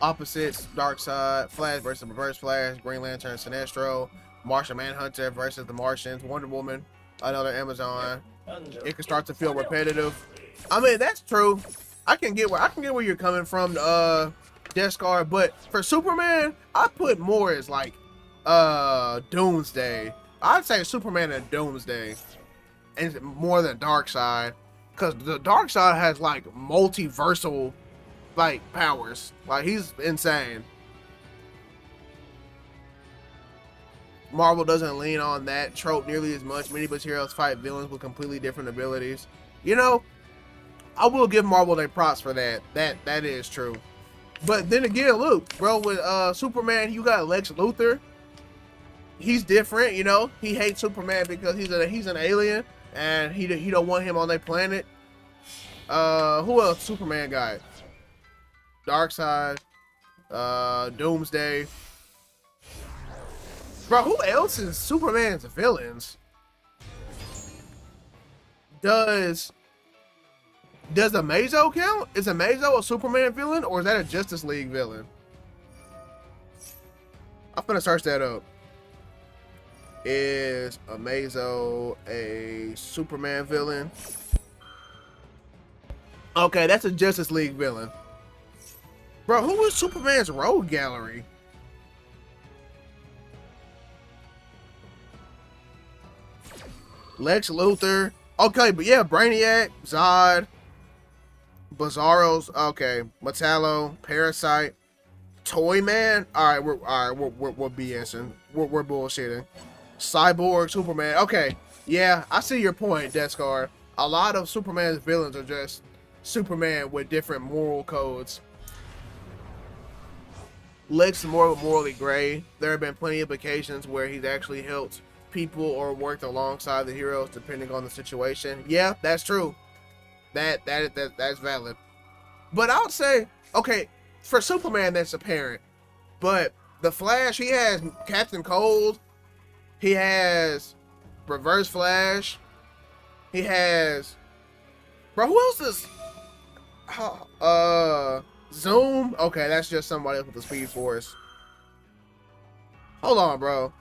Opposites, Darkseid, Flash versus Reverse Flash, Green Lantern, Sinestro, Martian Manhunter versus the Martians, Wonder Woman, another Amazon. It can start to feel repetitive. I mean, that's true. I can get where you're coming from, Deathscar, but for Superman, I put more as like Doomsday. I'd say Superman and Doomsday. and more than Dark Side, because the Dark Side has like multiversal like powers. Like he's insane. Marvel doesn't lean on that trope nearly as much. Many of its heroes fight villains with completely different abilities. You know, I will give Marvel their props for that. That is true. But then again, look, bro, with Superman, you got Lex Luthor. He's different, you know. He hates Superman because he's an alien and he don't want him on their planet. Who else Superman got? Darkseid, Doomsday. Bro, who else is Superman's villains? Does Amazo count? Is Amazo a Superman villain or is that a Justice League villain? I'm gonna search that up. Is Amazo a Superman villain? Okay, that's a Justice League villain. Bro, who is Superman's rogue gallery? Lex Luthor. Okay, but yeah, Brainiac, Zod, Bizarro's. Okay, Metallo, Parasite, Toyman. All right, we're BSing. We're bullshitting. Cyborg, Superman. Okay, yeah, I see your point, Deathscar. A lot of Superman's villains are just Superman with different moral codes. Lex is more morally gray. There have been plenty of occasions where he's actually helped people or worked alongside the heroes depending on the situation. Yeah, that's true. That's valid. But I would say, okay, for Superman that's apparent. But the Flash, he has Captain Cold. He has Reverse Flash. He has, bro, who else is Zoom? Okay, that's just somebody else with the Speed Force. Hold on, bro.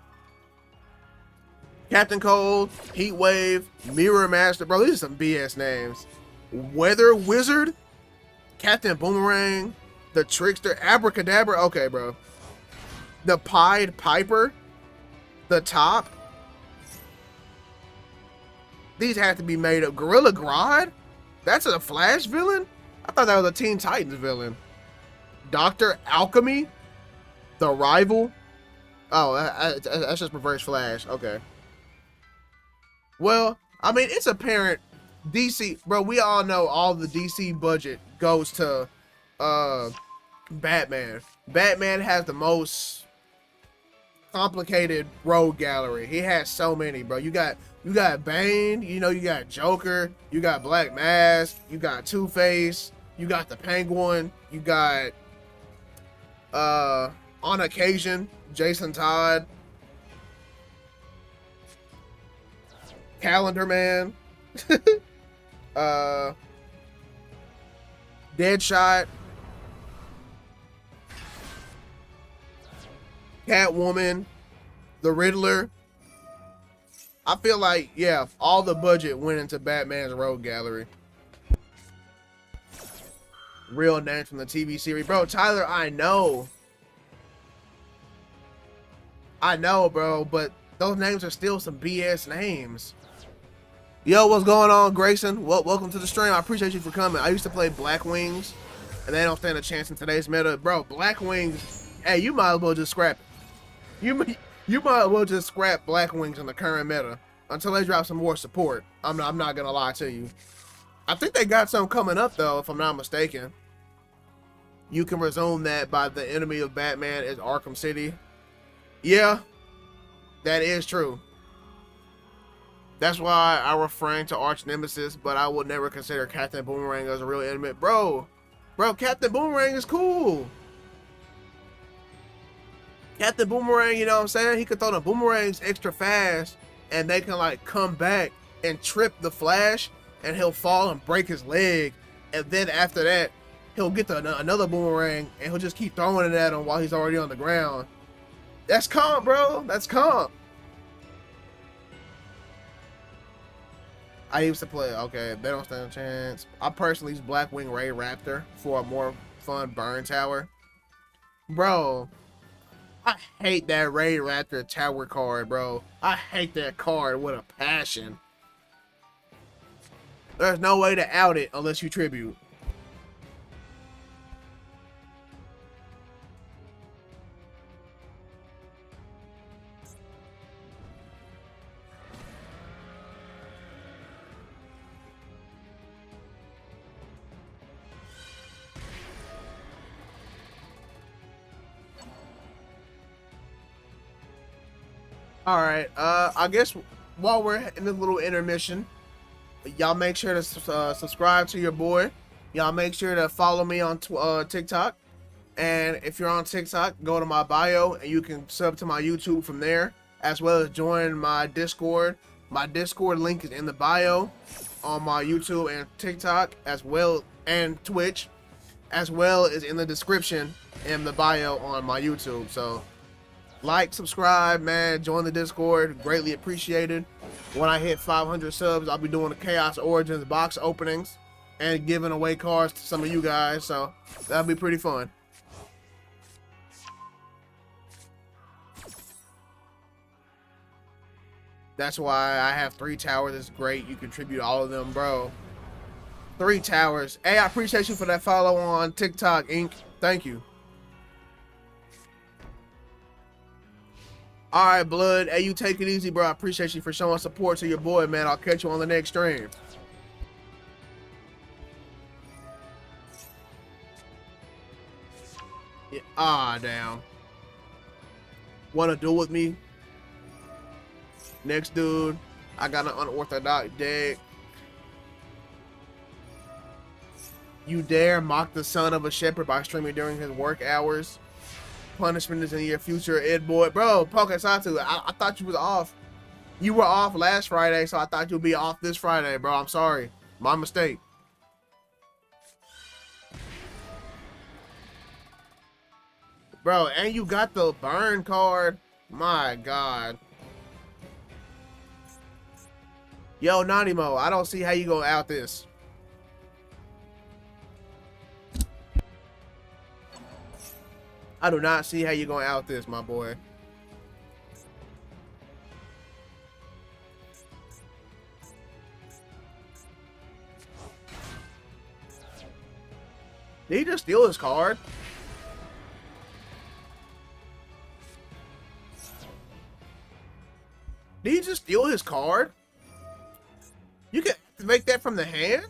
Captain Cold, Heat Wave, Mirror Master. Bro, these are some BS names. Weather Wizard, Captain Boomerang, the Trickster, Abracadabra. Okay, bro. The Pied Piper, the Top. These have to be made up. Gorilla Grodd? That's a Flash villain? I thought that was a Teen Titans villain. Dr. Alchemy, the Rival. Oh, that's just Reverse Flash. Okay. Well, I mean, it's apparent DC, bro, we all know all the DC budget goes to Batman. Batman has the most complicated rogue gallery. He has so many, bro. You got Bane, you know, you got Joker, you got Black Mask, you got Two-Face, you got the Penguin, you got on occasion Jason Todd, Calendar Man, Deadshot, Catwoman, the Riddler. I feel like, yeah, all the budget went into Batman's rogue gallery. Real names from the TV series. Bro, Tyler, I know, bro, but those names are still some BS names. Yo, what's going on, Grayson? Welcome to the stream. I appreciate you for coming. I used to play Black Wings, and they don't stand a chance in today's meta. Bro, Black Wings, hey, you might as well just scrap it. You might as well just scrap Black Wings in the current meta until they drop some more support. I'm not gonna lie to you. I think they got some coming up, though, if I'm not mistaken. You can resume that by the enemy of Batman is Arkham City. Yeah, that is true. That's why I refrain to arch nemesis, but I would never consider Captain Boomerang as a real enemy. Bro, Captain Boomerang is cool. Captain Boomerang, you know what I'm saying? He could throw the boomerangs extra fast, and they can like come back and trip the Flash, and he'll fall and break his leg, and then after that, he'll get another boomerang, and he'll just keep throwing it at him while he's already on the ground. That's comp, bro. That's comp. I used to play, okay, they don't stand a chance. I personally use Blackwing Ray Raptor for a more fun burn tower. Bro, I hate that Ray Raptor tower card, bro. I hate that card with a passion. There's no way to out it unless you tribute. All right. I guess while we're in this little intermission, y'all make sure to subscribe to your boy. Y'all make sure to follow me on TikTok. And if you're on TikTok, go to my bio and you can sub to my YouTube from there, as well as join my Discord. My Discord link is in the bio on my YouTube and TikTok, as well, and Twitch, as well as in the description in the bio on my YouTube. So like, subscribe, man, join the Discord, greatly appreciated. When I hit 500 subs, I'll be doing the Chaos Origins box openings and giving away cards to some of you guys, so that'll be pretty fun. That's why I have 3 towers. It's great. You contribute all of them, bro. 3 towers. Hey, I appreciate you for that follow on TikTok, Inc. Thank you. All right, Blood. Hey, you take it easy, bro. I appreciate you for showing support to your boy, man. I'll catch you on the next stream. Yeah. Ah, damn. Wanna duel with me? Next dude. I got an unorthodox deck. You dare mock the son of a shepherd by streaming during his work hours? Punishment is in your future, Ed boy. Bro, Pokesatu, I thought you was off. You were off last Friday, so I thought you'd be off this Friday, bro. I'm sorry. My mistake. Bro, and you got the burn card. My God. Yo, Nanimo, I don't see how you gonna out this. I do not see how you're going to out this, my boy. Did he just steal his card? Did he just steal his card? You can activate that from the hand?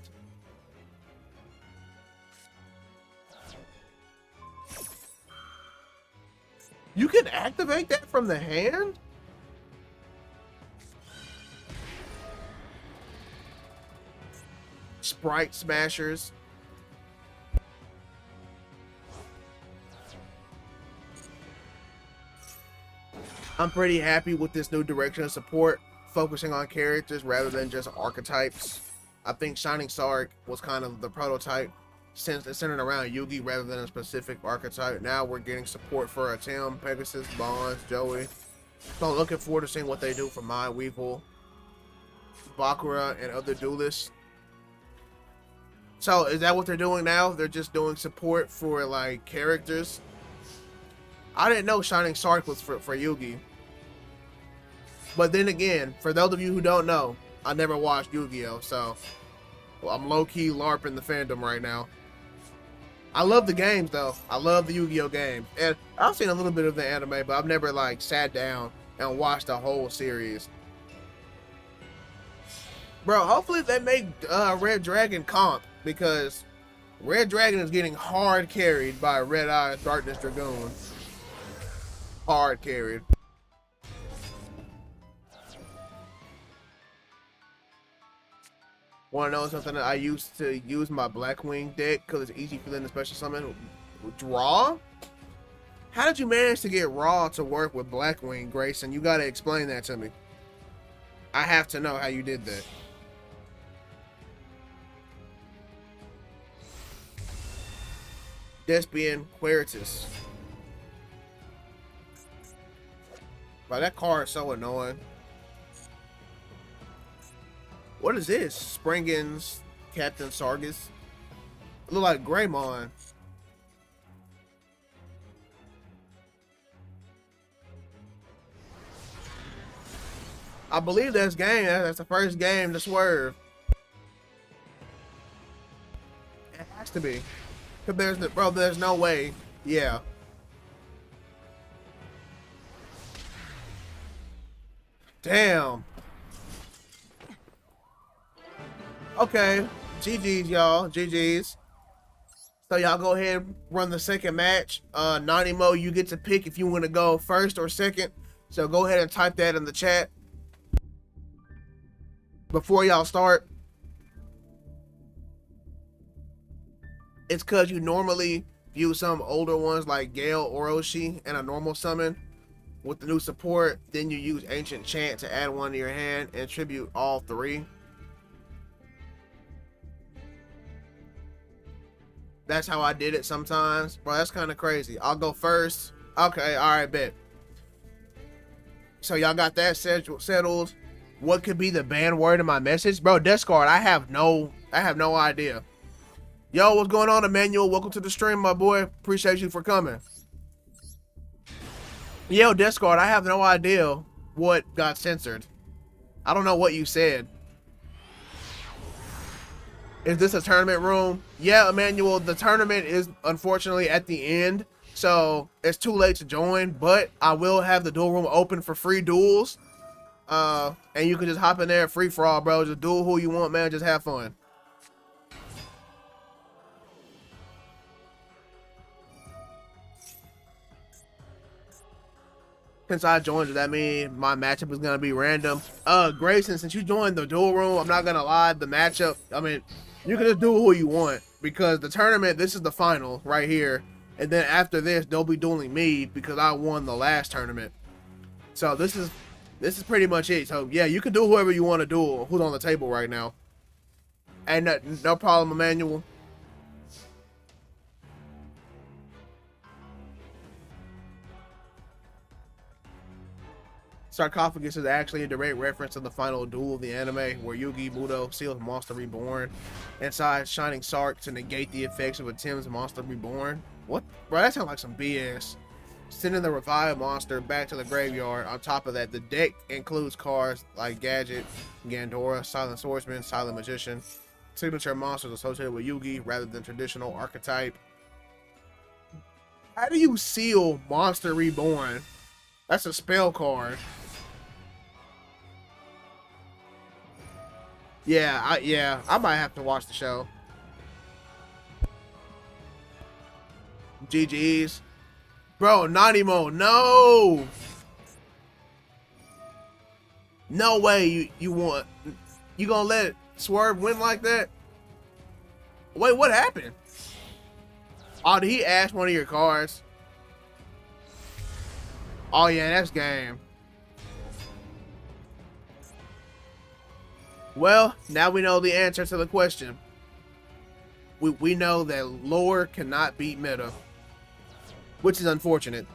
You can activate that from the hand? Sprite Smashers. I'm pretty happy with this new direction of support, focusing on characters rather than just archetypes. I think Shining Sark was kind of the prototype, since it's centered around Yugi rather than a specific archetype. Now we're getting support for Tim, Pegasus, Bonds, Joey. So I'm looking forward to seeing what they do for Mind Weevil, Bakura, and other duelists. So is that what they're doing now? They're just doing support for like characters? I didn't know Shining Sark was for Yugi. But then again, for those of you who don't know, I never watched Yu-Gi-Oh! So well, I'm low-key LARPing the fandom right now. I love the games though. I love the Yu-Gi-Oh! Games. And I've seen a little bit of the anime, but I've never like sat down and watched the whole series. Bro, hopefully they make Red Dragon comp, because Red Dragon is getting hard carried by Red Eye Darkness Dragoon. Hard carried. Want to know something? That I used to use my Blackwing deck because it's easy for them to special summon. Raw? How did you manage to get Raw to work with Blackwing, Grayson? You got to explain that to me. I have to know how you did that. Despian Queritus. Wow, that card is so annoying. What is this? Springens, Captain Sargus. It look like Greymon. I believe that's game. That's the first game to swerve. to be. Cause there's no way. Yeah. Damn. Okay. GG's, y'all. GG's. So y'all go ahead and run the second match. Nanimo, you get to pick if you want to go first or second. So go ahead and type that in the chat before y'all start. It's because you normally view some older ones like Gale or Oshi and a normal summon. With the new support, then you use Ancient Chant to add one to your hand and tribute all three. That's how I did it sometimes. Bro, that's kind of crazy. I'll go first. Okay, alright, bet. So y'all got that settled. What could be the banned word in my message? Bro, Discord, I have no idea. Yo, what's going on, Emmanuel? Welcome to the stream, my boy. Appreciate you for coming. Yo, Discord, I have no idea what got censored. I don't know what you said. Is this a tournament room? Yeah, Emmanuel, the tournament is unfortunately at the end, so it's too late to join, but I will have the duel room open for free duels. And you can just hop in there free for all, bro. Just duel who you want, man. Just have fun. Since I joined, does that mean my matchup is gonna be random? Grayson, since you joined the duel room, I'm not gonna lie, the matchup, I mean, you can just do who you want because the tournament, this is the final right here, and then after this, they'll be dueling me because I won the last tournament. So this is pretty much it. So yeah, you can do whoever you want to duel. Who's on the table right now? And no problem, Emmanuel. Sarcophagus is actually a direct reference to the final duel of the anime, where Yugi Muto seals Monster Reborn inside Shining Sark to negate the effects of Tim's Monster Reborn. What? Bro, that sounds like some BS. Sending the revived monster back to the graveyard. On top of that, the deck includes cards like Gadget, Gandora, Silent Swordsman, Silent Magician, signature monsters associated with Yugi rather than traditional archetype. How do you seal Monster Reborn? That's a spell card. Yeah, I might have to watch the show. GG's. Bro, Nanimo, no! No way you gonna let Swerve win like that? Wait, what happened? Oh, did he ash one of your cards? Oh yeah, that's game. Well, now we know the answer to the question. We know that lore cannot beat meta, which is unfortunate.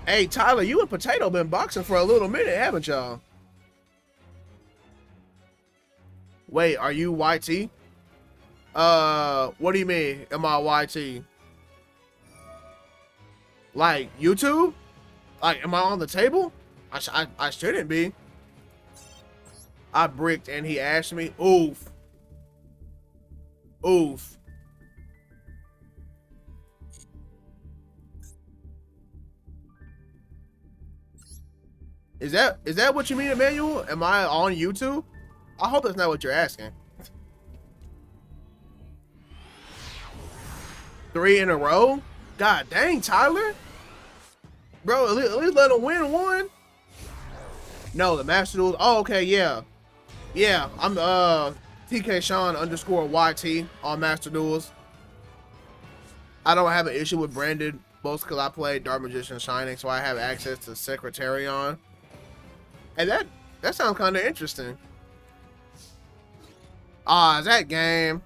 Hey, Tyler, you and Potato been boxing for a little minute, haven't y'all? Wait, are you YT? What do you mean, am I YT? Like, YouTube? Like, am I on the table? I shouldn't be. I bricked and he asked me. Oof. Oof. Is that what you mean, Emmanuel? Am I on YouTube? I hope that's not what you're asking. 3 in a row? God dang, Tyler. Bro, at least let him win one. No, the Masterduel. Oh, okay, yeah. Yeah, I'm TK Sean _YT on Masterduels. I don't have an issue with branded, both because I play Dark Magician Shining, so I have access to Secretarion. And that sounds kind of interesting. Ah, is that game?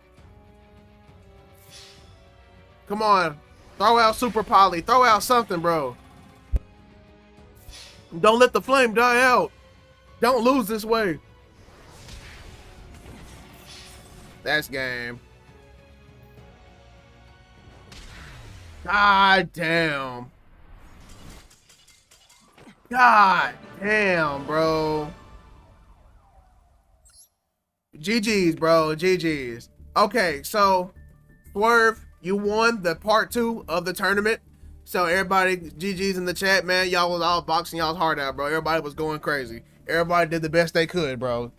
Come on. Throw out Super Poly. Throw out something, bro. Don't let the flame die out. Don't lose this way. That's game. God damn. God damn, bro. GG's, bro. GG's. Okay, so Swerve, you won the part 2 of the tournament. So everybody, GG's in the chat, man. Y'all was all boxing y'all's heart out, bro. Everybody was going crazy. Everybody did the best they could, bro.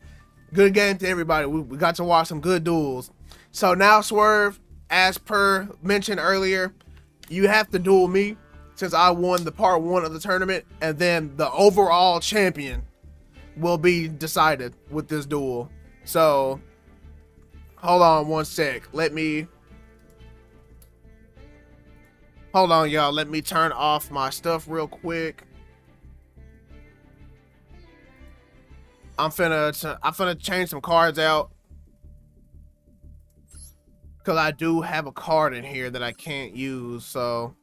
Good game to everybody. We got to watch some good duels. So now, Swerve, as per mentioned earlier, you have to duel me since I won the part 1 of the tournament, and then the overall champion will be decided with this duel. So hold on one sec. Hold on, y'all. Let me turn off my stuff real quick. I'm finna change some cards out, because I do have a card in here that I can't use. So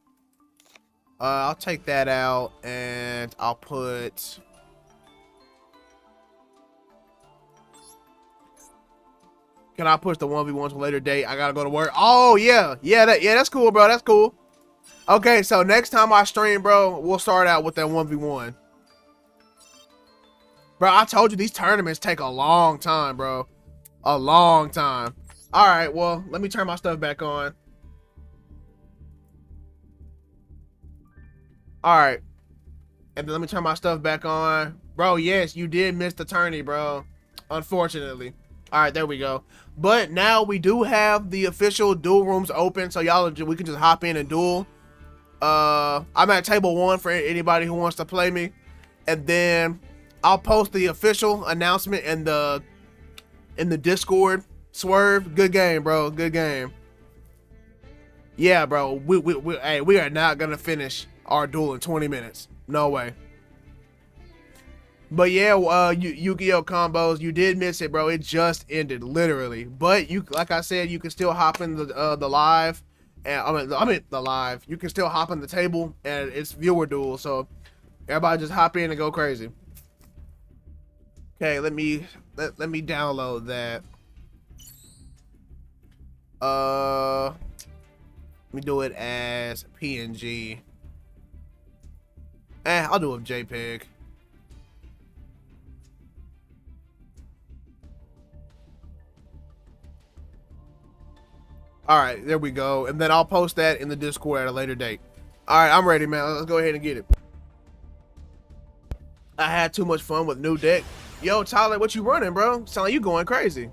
I'll take that out, and I'll put... Can I push the 1v1 to a later date? I gotta go to work. Oh, yeah. Yeah, that's cool, bro. That's cool. Okay, so next time I stream, bro, we'll start out with that 1v1. Bro, I told you these tournaments take a long time, bro. A long time. All right, well, let me turn my stuff back on. All right. And then let me turn my stuff back on. Bro, yes, you did miss the tourney, bro. Unfortunately. All right, there we go. But now we do have the official duel rooms open, so y'all, we can just hop in and duel. I'm at table 1 for anybody who wants to play me. And then I'll post the official announcement in the Discord. Swerve, good game, bro. Good game. Yeah, bro. We are not gonna finish our duel in 20 minutes. No way. But yeah, Yu-Gi-Oh combos, you did miss it, bro. It just ended, literally. But you, like I said, you can still hop in the live, and I mean the live. You can still hop in the table, and it's viewer duel. So everybody just hop in and go crazy. Okay, let me download that. Let me do it as PNG. I'll do a JPEG. All right, there we go. And then I'll post that in the Discord at a later date. All right, I'm ready, man. Let's go ahead and get it. I had too much fun with new deck. Yo, Tyler, what you running, bro? Sound like you going crazy.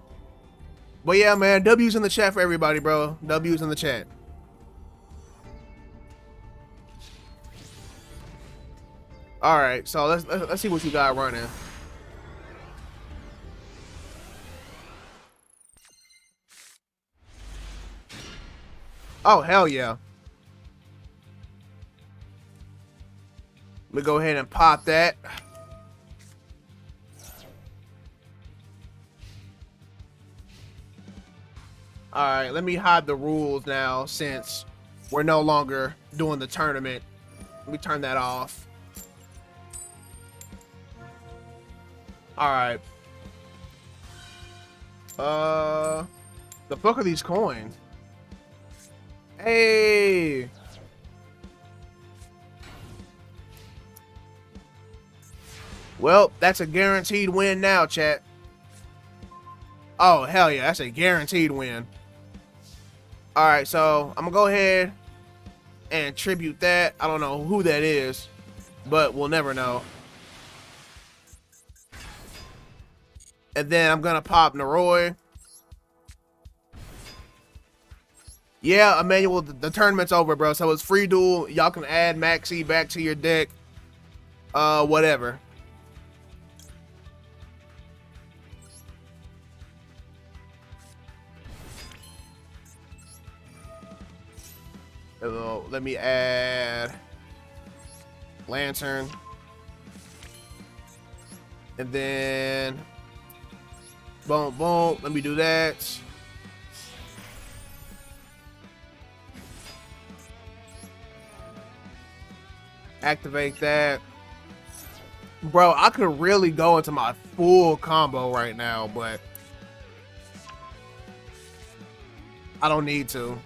But yeah, man, W's in the chat for everybody, bro. W's in the chat. All right, so let's see what you got running. Oh, hell yeah. Let me go ahead and pop that. All right, let me hide the rules now since we're no longer doing the tournament. Let me turn that off. All right. The fuck are these coins? Hey. Well, that's a guaranteed win now, chat. Oh, hell yeah, that's a guaranteed win. All right, so I'm gonna go ahead and tribute that. I don't know who that is, but we'll never know. And then I'm gonna pop Noroi. Yeah, Emmanuel, the tournament's over, bro. So it's free duel. Y'all can add Maxi back to your deck. Whatever. Hello, let me add Lantern. And then boom, boom. Let me do that. Activate that. Bro, I could really go into my full combo right now, but I don't need to.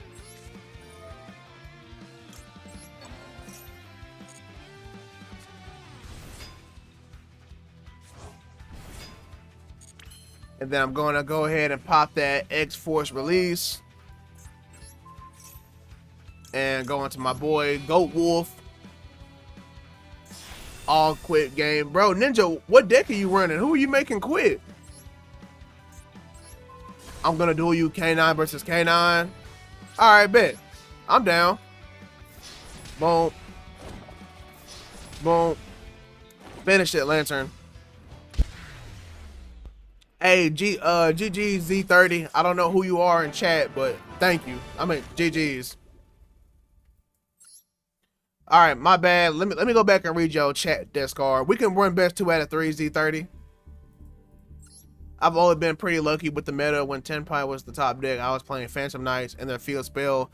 And then I'm going to go ahead and pop that X-Force release. And go into my boy, Goat Wolf. All quit game. Bro, Ninja, what deck are you running? Who are you making quit? I'm going to duel you K9 versus K9. Alright, bet. I'm down. Boom. Boom. Finish it, Lantern. Hey, GG's Z30. I don't know who you are in chat, but thank you. I mean, GG's. All right, my bad. Let me go back and read your chat discard. We can run best 2 out of 3 Z30. I've always been pretty lucky with the meta. When Tenpai was the top deck, I was playing Phantom Knights, and their field spell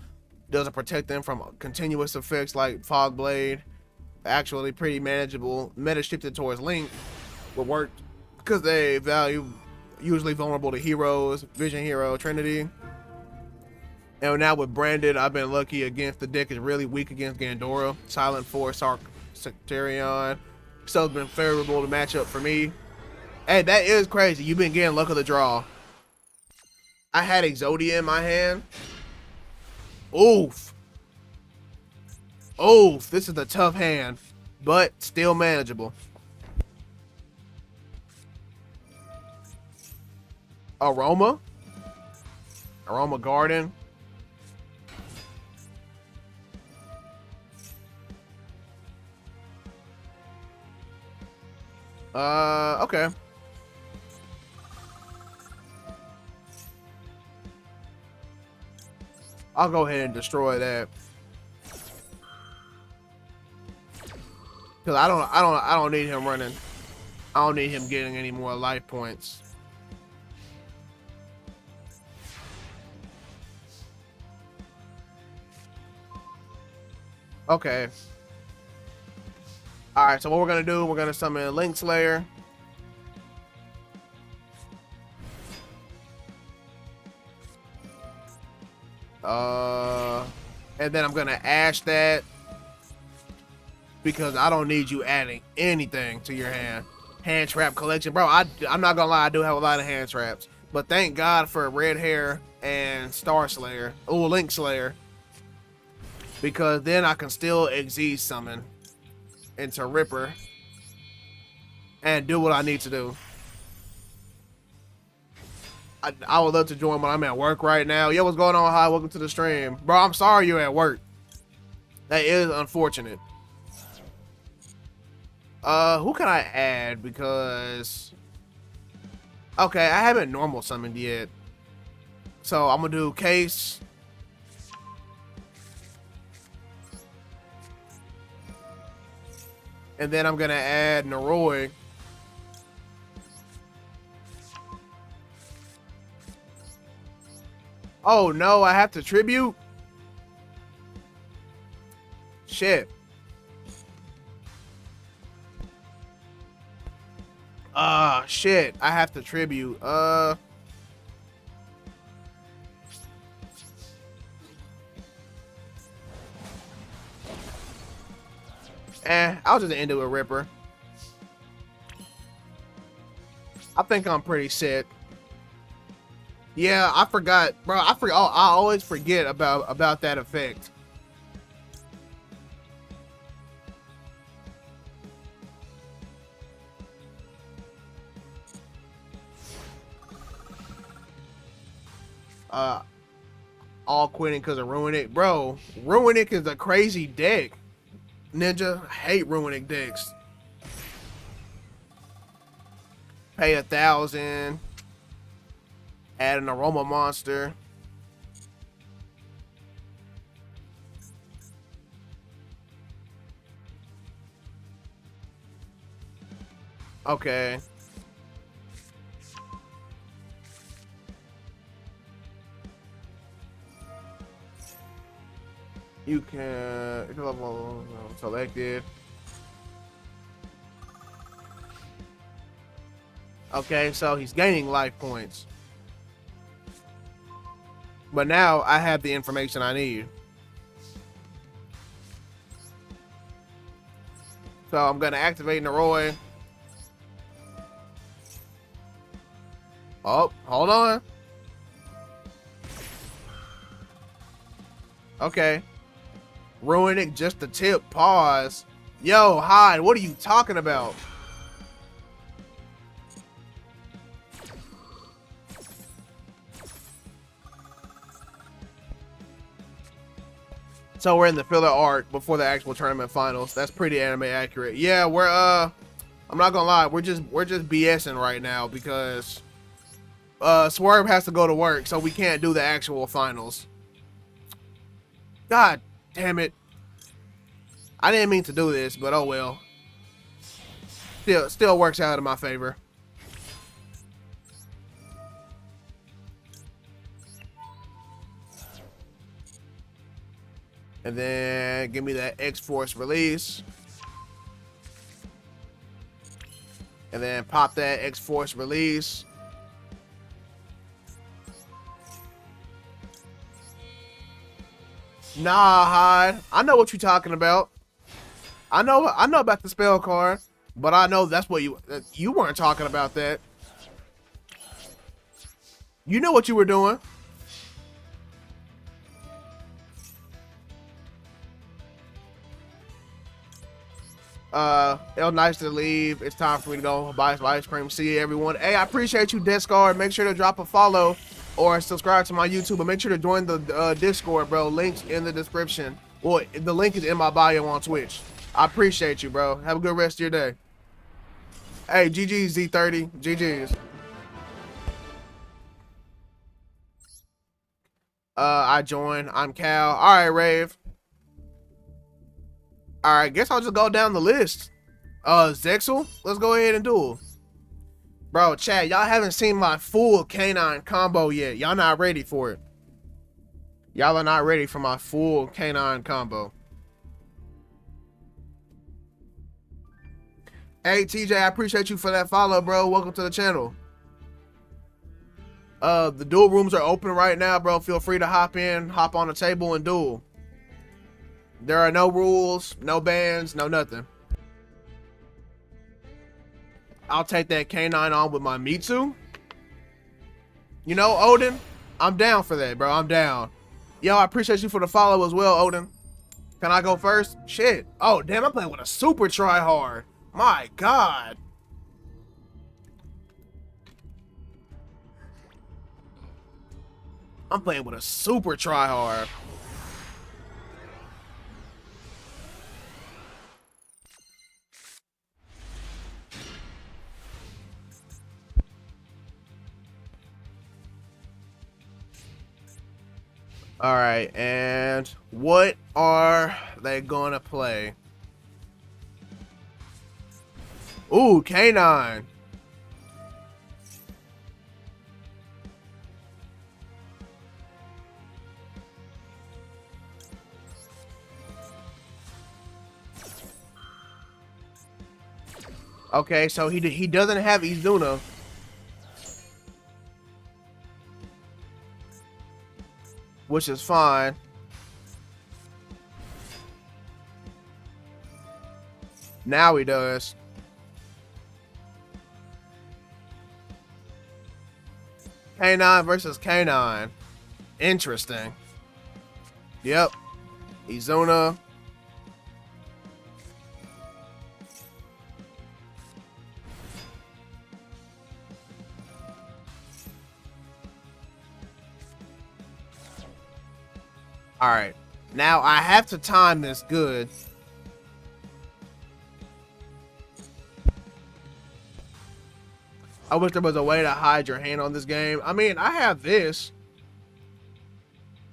doesn't protect them from continuous effects like Fog Blade. Actually, pretty manageable. Meta shifted towards Link, but worked because they value usually vulnerable to heroes, Vision Hero, Trinity. And now with Branded, I've been lucky against the deck is really weak against Gandora, Silent Force, Sectarion. So it's been favorable to match up for me. Hey, that is crazy. You've been getting luck of the draw. I had Exodia in my hand. Oof. Oof. This is a tough hand, but still manageable. Aroma Garden. Okay. I'll go ahead and destroy that. Cause I don't need him running. I don't need him getting any more life points. Okay. Alright, so what we're gonna do, we're gonna summon Link Slayer. And then I'm gonna Ash that because I don't need you adding anything to your hand. Hand trap collection. Bro, I'm not gonna lie, I do have a lot of hand traps. But thank God for Red Hair and Star Slayer. Oh, Link Slayer. Because then I can still Xyz summon into Ripper and do what I need to do. I would love to join, but I'm at work right now. Yo, what's going on? Hi, welcome to the stream. Bro, I'm sorry you're at work. That is unfortunate. Who can I add? Because... okay, I haven't normal summoned yet. So, I'm gonna do Case. And then I'm gonna add Noroi. Oh no, I have to tribute? Shit. Shit. I have to tribute. I'll just end it with Ripper. I think I'm pretty set. Yeah, I forgot, bro. I always forget about that effect. All quitting because of Ruinic, bro. Ruinic is a crazy deck. Ninja, I hate Ruinic decks. Pay 1,000. Add an Aroma monster. Okay. You can selected. Okay, so he's gaining life points. But now I have the information I need. So I'm gonna activate Noroi. Oh, hold on. Okay. Ruining just the tip. Pause. Yo, Hyde, what are you talking about? So we're in the filler arc before the actual tournament finals. That's pretty anime accurate. Yeah, we're I'm not gonna lie, we're just BSing right now because Swerve has to go to work, so we can't do the actual finals. God damn it. I didn't mean to do this, but oh well. Still works out in my favor. And then give me that X-Force release. And then pop that X-Force release. Nah, Hyde. I know what you're talking about. I know about the spell card, but I know that's what you weren't talking about that. You know what you were doing. It was nice to leave. It's time for me to go buy some ice cream. See you, everyone. Hey, I appreciate you, Discord. Make sure to drop a follow or subscribe to my YouTube, but make sure to join the Discord, bro. Links in the description. Well, the link is in my bio on Twitch. I appreciate you, bro. Have a good rest of your day. Hey, GG's Z30. GG's. I joined. I'm Cal. All right, Rave. All right, guess I'll just go down the list. Zexel, let's go ahead and duel. Bro, chat, y'all haven't seen my full canine combo yet. Y'all not ready for it. Y'all are not ready for my full canine combo. Hey, TJ, I appreciate you for that follow, bro. Welcome to the channel. The duel rooms are open right now, bro. Feel free to hop in, hop on the table and duel. There are no rules, no bans, no nothing. I'll take that canine on with my Mitsu. You know, Odin, I'm down for that, bro. I'm down. Yo, I appreciate you for the follow as well, Odin. Can I go first? Shit. Oh, damn, I'm playing with a super tryhard. My God. I'm playing with a super tryhard. All right, and what are they gonna play? Ooh, canine. Okay, so he doesn't have Izuna. Which is fine. Now he does. K9 versus K9. Interesting. Yep. Izuna. All right, now I have to time this good. I wish there was a way to hide your hand on this game. I mean, I have this.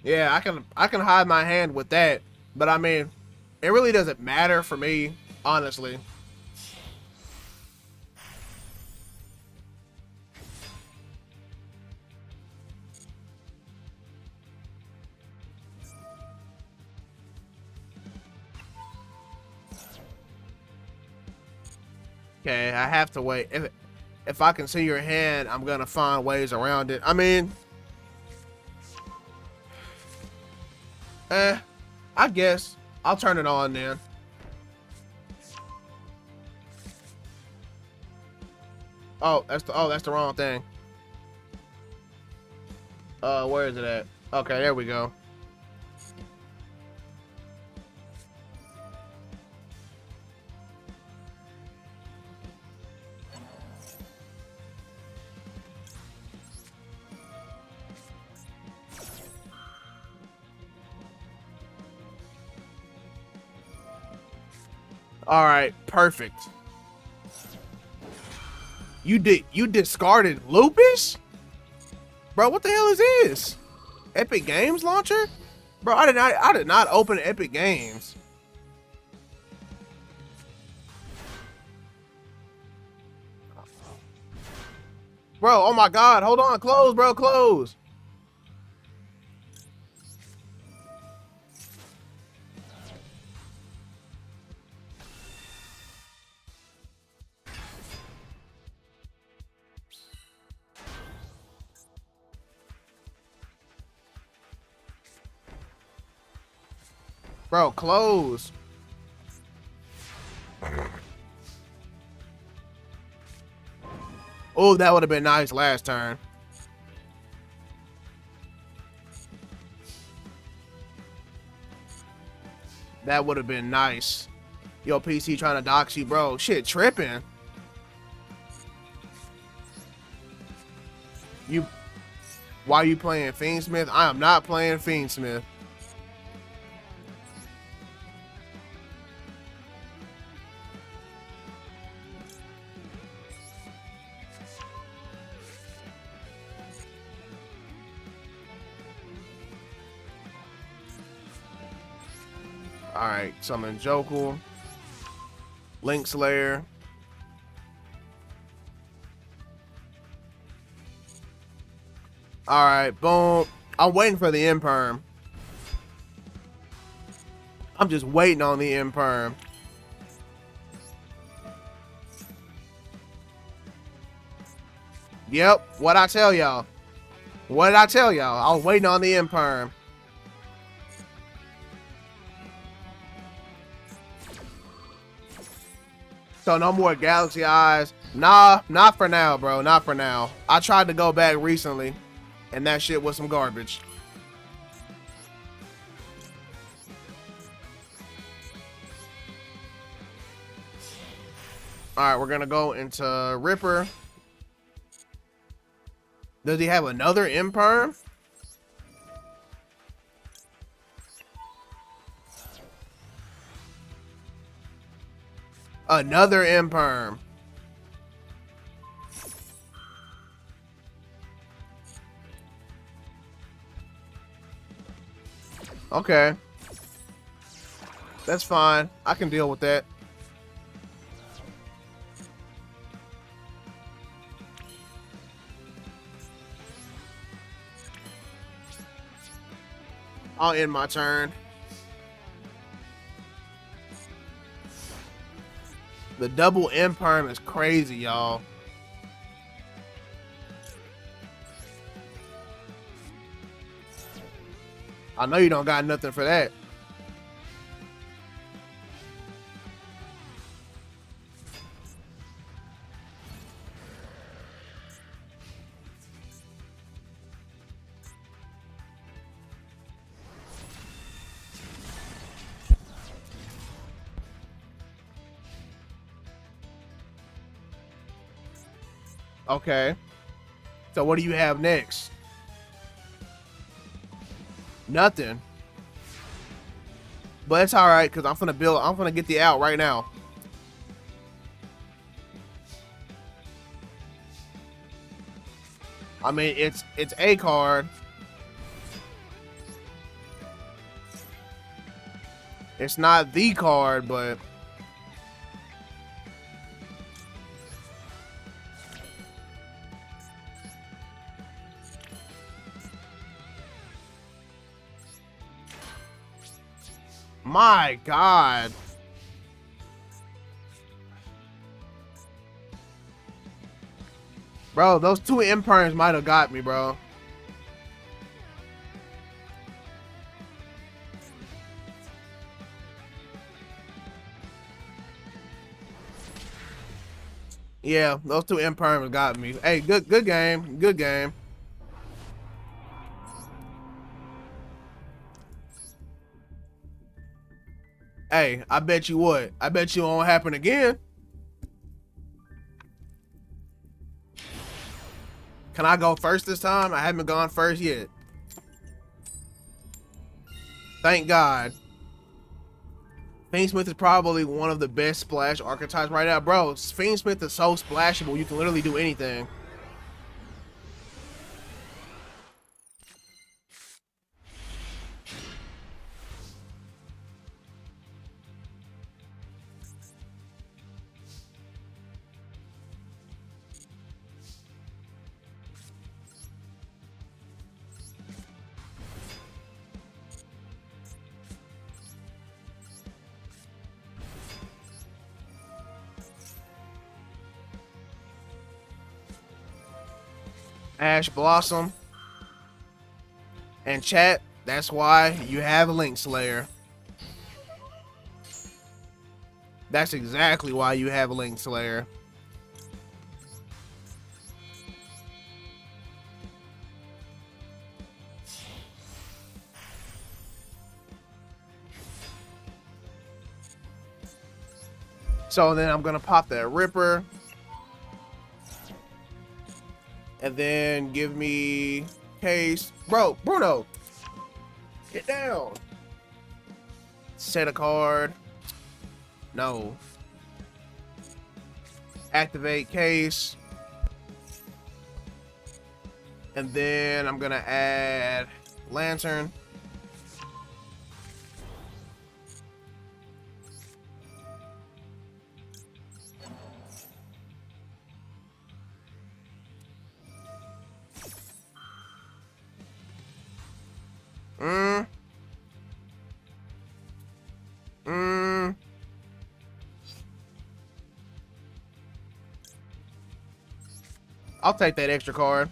Yeah, I can hide my hand with that, but I mean, it really doesn't matter for me, honestly. Okay, I have to wait. If I can see your hand, I'm gonna find ways around it. I mean, I guess I'll turn it on then. Oh, that's the wrong thing. Where is it at? Okay, there we go. All right, perfect. You discarded Lupus? Bro, what the hell is this? Epic Games launcher? Bro, I did not open Epic Games. Bro, oh my god, hold on, close, bro, close. Bro, close. Oh, that would have been nice last turn. That would have been nice. Yo, PC trying to dox you, bro. Shit, tripping. Why are you playing Fiendsmith? I am not playing Fiendsmith. Alright, summon Jokel. Link Slayer. Alright, boom. I'm waiting for the Imperm. I'm just waiting on the Imperm. Yep, what I tell y'all. What did I tell y'all? I was waiting on the Imperm. So no more Galaxy Eyes. Nah, not for now, bro. Not for now. I tried to go back recently, and that shit was some garbage. Alright, we're gonna go into Ripper. Does he have another Imperm? Another Imperm. Okay. That's fine. I can deal with that. I'll end my turn. The double Imperm is crazy, y'all. I know you don't got nothing for that. Okay. So what do you have next? Nothing. But it's all right, because I'm gonna get the out right now. I mean, it's a card. It's not the card, but my God. Bro, those two Imperms might have got me, bro. Yeah, those two Imperms got me. Hey, good game. Good game. Hey, I bet you what? I bet you it won't happen again. Can I go first this time? I haven't gone first yet. Thank God. Fiendsmith is probably one of the best splash archetypes right now. Bro, Fiendsmith is so splashable, you can literally do anything. Ash Blossom. And chat, that's why you have Link Slayer. That's exactly why you have Link Slayer. So then I'm gonna pop that Ripper. And then give me case. Bro, Bruno, get down. Set a card. No. Activate case. And then I'm gonna add Lantern. I'll take that extra card.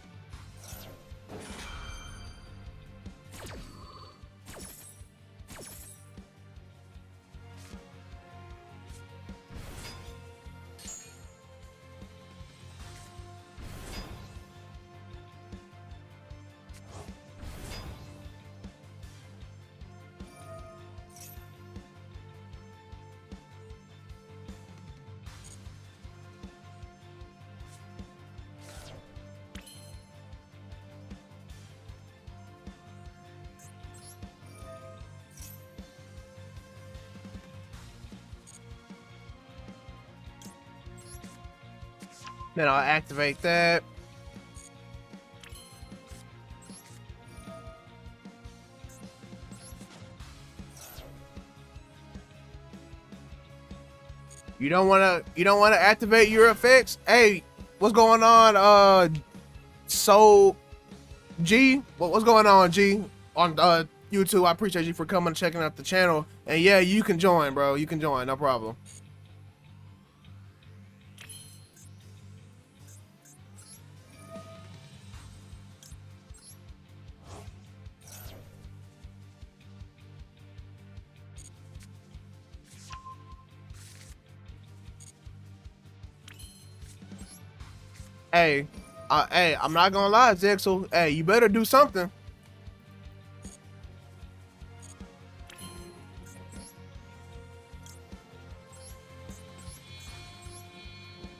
Then I'll activate that. You don't wanna activate your effects? Hey, what's going on? So G, what's going on, G? On YouTube, I appreciate you for coming and checking out the channel. And yeah, you can join, bro. You can join, no problem. Hey, hey, I'm not gonna lie, Zexel. Hey, you better do something.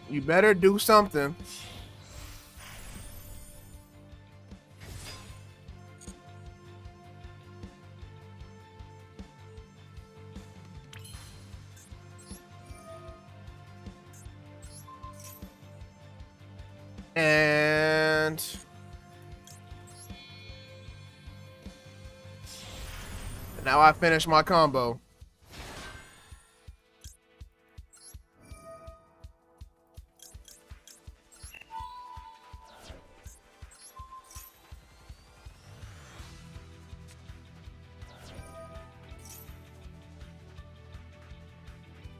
You better do something. And now I finished my combo.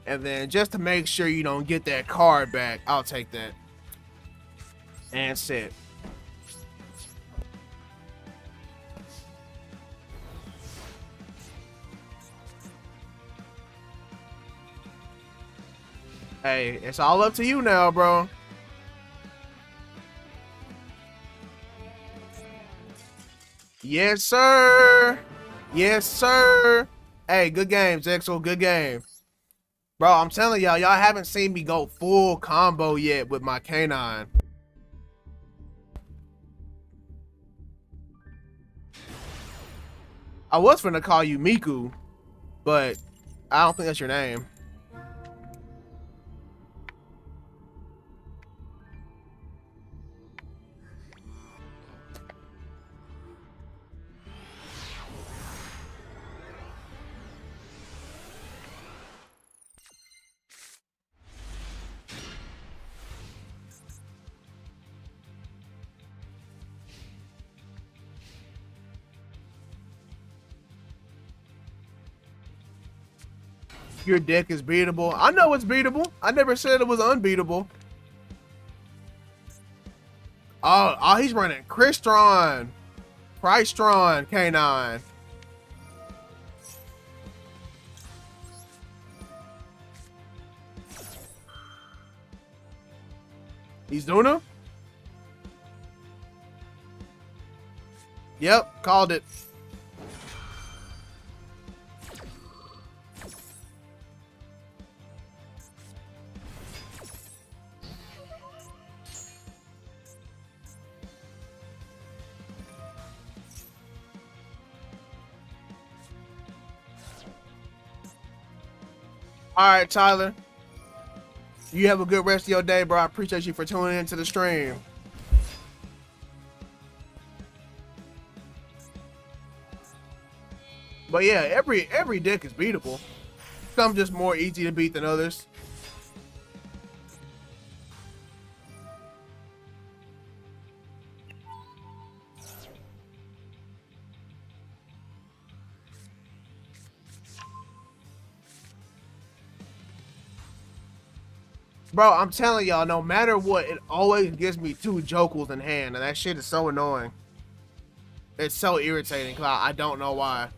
And then just to make sure you don't get that card back, I'll take that. And set. Hey, it's all up to you now, bro. Yes, sir. Yes, sir. Hey, good game, Zexel. Good game. Bro, I'm telling y'all, y'all haven't seen me go full combo yet with my canine. I was finna call you Miku, but I don't think that's your name. Your deck is beatable. I know it's beatable. I never said it was unbeatable. Oh, he's running Crystron, K9. He's doing him? Yep, called it. All right, Tyler. You have a good rest of your day, bro. I appreciate you for tuning into the stream. But yeah, every deck is beatable. Some just more easy to beat than others. Bro, I'm telling y'all, no matter what, it always gives me 2 Jokels in hand, and that shit is so annoying. It's so irritating, Cloud. I don't know why.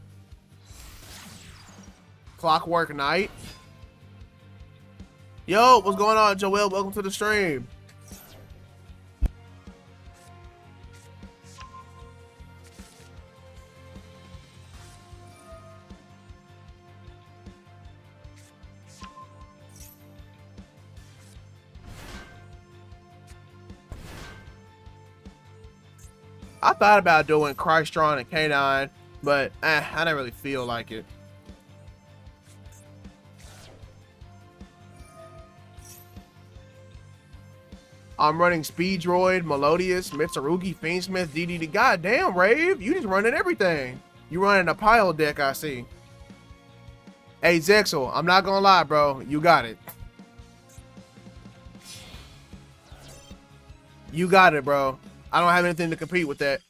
Clockwork Knight. Yo, what's going on, Joel? Welcome to the stream. I thought about doing Crystron and K9, but I didn't really feel like it. I'm running Speed Droid, Melodious, Mitsurugi, Fiendsmith, DDD. Goddamn, Rave, you just running everything. You running a pile deck, I see. Hey, Zexel, I'm not gonna lie, bro. You got it. You got it, bro. I don't have anything to compete with that.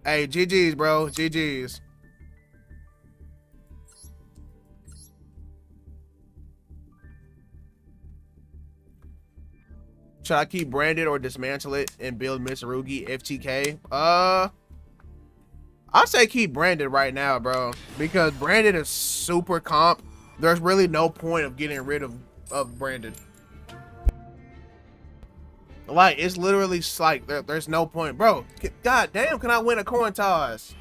Hey, GG's, bro. GG's. Should I keep Branded or dismantle it and build Mitsurugi FTK? I'd say keep Branded right now, bro. Because Branded is super comp. There's really no point of getting rid of Branded. Like, it's literally like there's no point, bro. God damn, can I win a coin toss?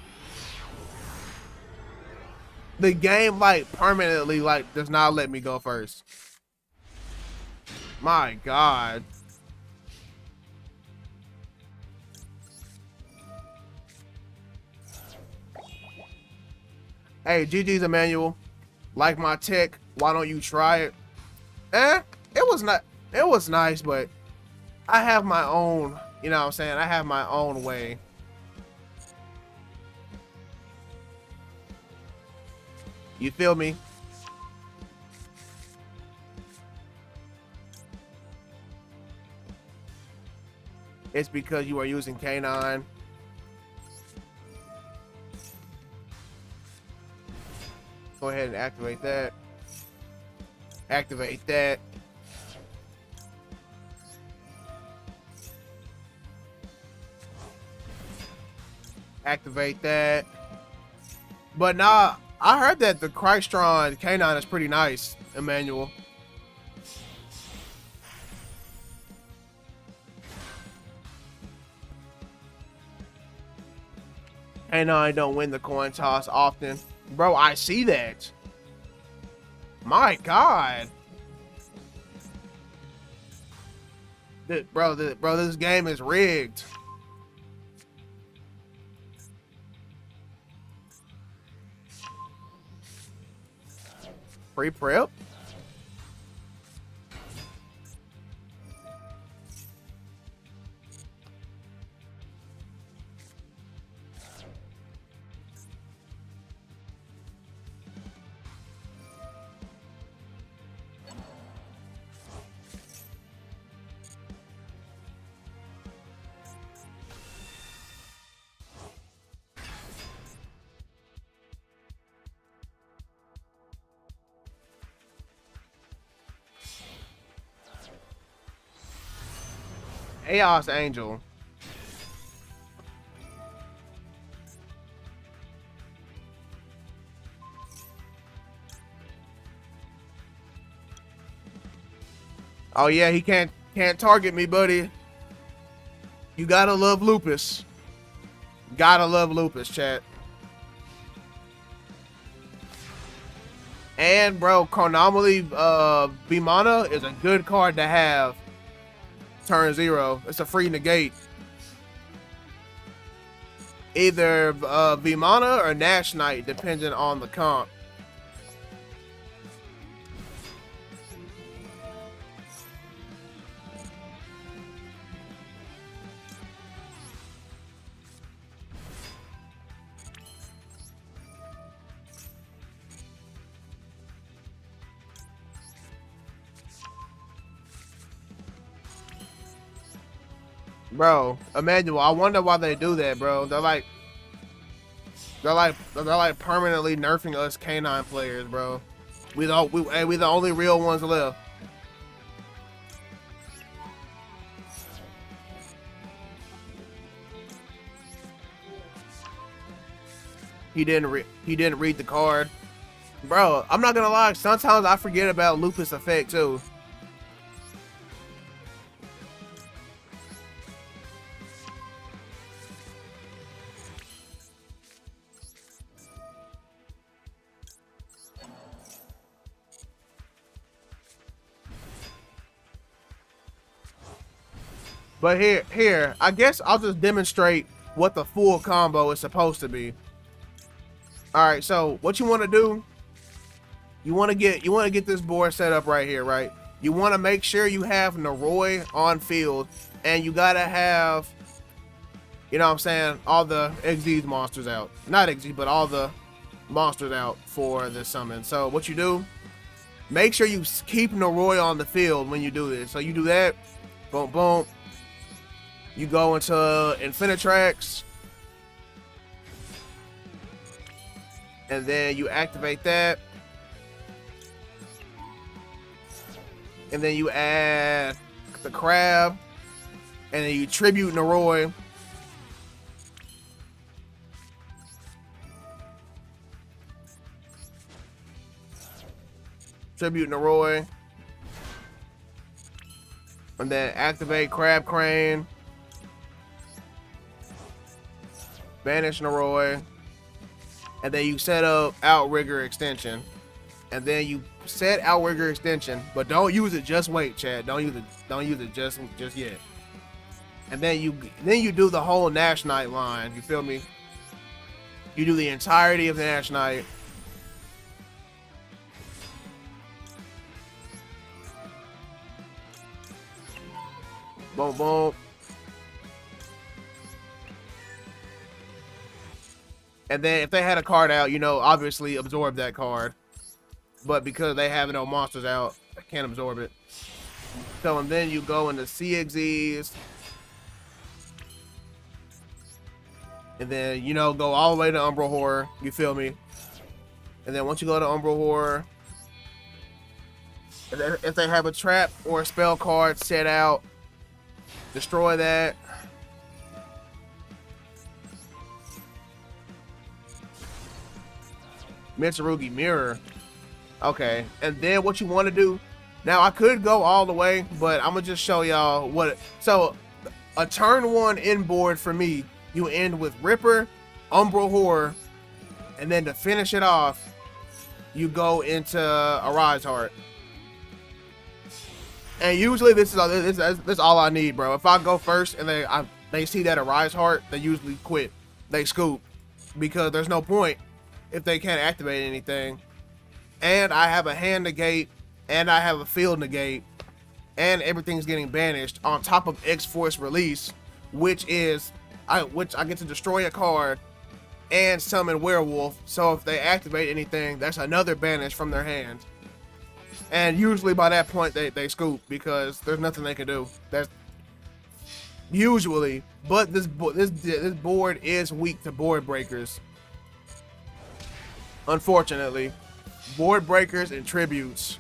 The game like permanently like does not let me go first. My God. Hey, GG's Emmanuel. Like my tech, why don't you try it? It was nice, but I have my own, you know what I'm saying? I have my own way. You feel me? It's because you are using K9. Go ahead and activate that. Activate that. Activate that. But nah, I heard that the Crystron K9 is pretty nice, Emmanuel. And I don't win the coin toss often. Bro, I see that. My God. Bro, this game is rigged. Free prep? Chaos Angel. Oh yeah, he can't target me, buddy. You gotta love Lupus. Gotta love Lupus, chat. And bro, Chronomaly Vimana is a good card to have. Turn 0. It's a free negate. Either Vimana or Nash Knight, depending on the comp. Bro, Emmanuel, I wonder why they do that, bro. They're like permanently nerfing us canine players, bro. We the only real ones left. He didn't read the card. Bro, I'm not gonna lie, sometimes I forget about Lupus effect too. But here, I guess I'll just demonstrate what the full combo is supposed to be. All right, so what you want to do? You want to get this board set up right here, right? You want to make sure you have Noroi on field, and you gotta have, you know what I'm saying, all the XD monsters out. Not XD, but all the monsters out for the summon. So what you do? Make sure you keep Noroi on the field when you do this. So you do that. Boom, boom. You go into Infinitrax, and then you activate that, and then you add the crab, and then you tribute Noroi. Tribute Noroi, and then activate Crab Crane. Banish Noroi, and then you set up Outrigger extension, and then you set Outrigger extension, but don't use it. Just wait, Chad. Don't use it just yet. And then you do the whole Nash Knight line. You feel me? You do the entirety of the Nash Knight. Boom, boom. And then if they had a card out, you know, obviously absorb that card. But because they have no monsters out, I can't absorb it. So and then you go into CXEs. And then, you know, go all the way to Umbral Horror. You feel me? And then once you go to Umbral Horror, if they have a trap or a spell card set out, destroy that. Mitsurugi Mirror. Okay, and then what you want to do, now I could go all the way, but I'm gonna just show y'all what so a turn 1 inboard for me, you end with Ripper, Umbral Horror, and then to finish it off, you go into Arise Heart. And usually this is all I need, bro. If I go first and they see that Arise Heart, they usually quit. They scoop, because there's no point if they can't activate anything. And I have a hand negate, and I have a field negate, and everything's getting banished on top of X-Force Release, which I get to destroy a card and summon Werewolf. So if they activate anything, that's another banish from their hand. And usually by that point they scoop, because there's nothing they can do. That's usually, but this board is weak to board breakers. Unfortunately, board breakers and tributes.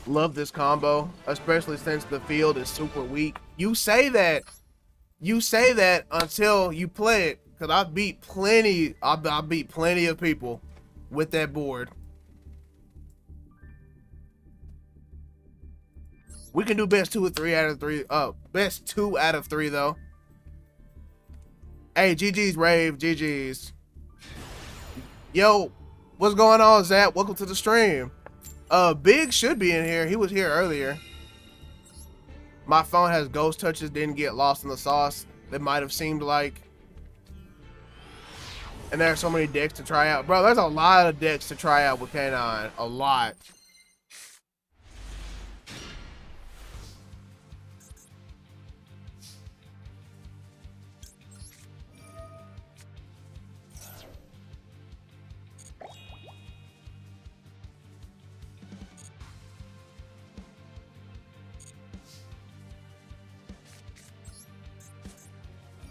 Love this combo, especially since the field is super weak. You say that until you play it, because I beat plenty of people with that board. We can do best 2 or 3 out of 3. Best 2 out of 3 though. Hey, GG's Rave, GG's. Yo, what's going on, Zap? Welcome to the stream. Big should be in here. He was here earlier. My phone has ghost touches, didn't get lost in the sauce. It might have seemed like. And there are so many decks to try out. Bro, there's a lot of decks to try out with K9. A lot.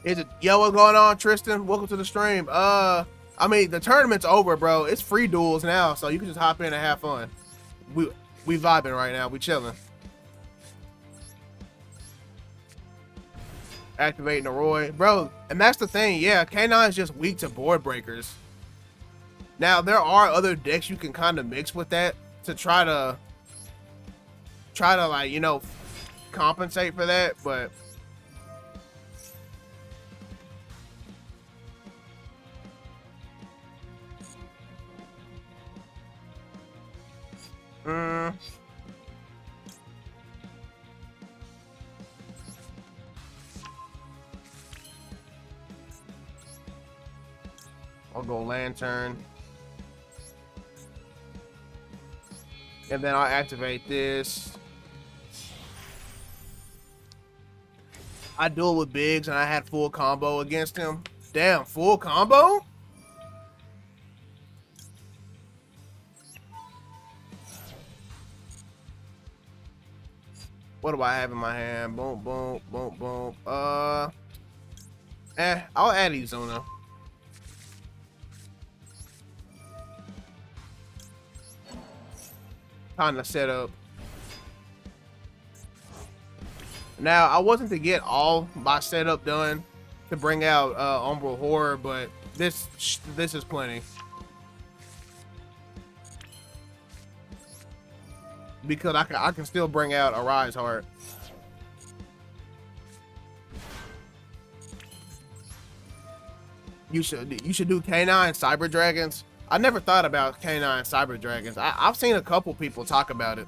Is it, yo, what's going on, Tristan? Welcome to the stream. I mean, the tournament's over, bro. It's free duels now, so you can just hop in and have fun. We vibing right now. We chilling. Activating the Roy, bro. And that's the thing. Yeah, K9 is just weak to board breakers. Now there are other decks you can kind of mix with that to try to like, you know, compensate for that, but. I'll go Lantern. And then I'll activate this. I duel with Biggs and I had full combo against him. Damn, full combo? What do I have in my hand? Boom, boom, boom, boom. I'll add Izuna. Time to set up. Now, I wasn't to get all my setup done to bring out Umbral Horror, but this is plenty. Because I can still bring out Arise Heart. You should do K9 Cyber Dragons. I never thought about K9 Cyber Dragons. I've seen a couple people talk about it.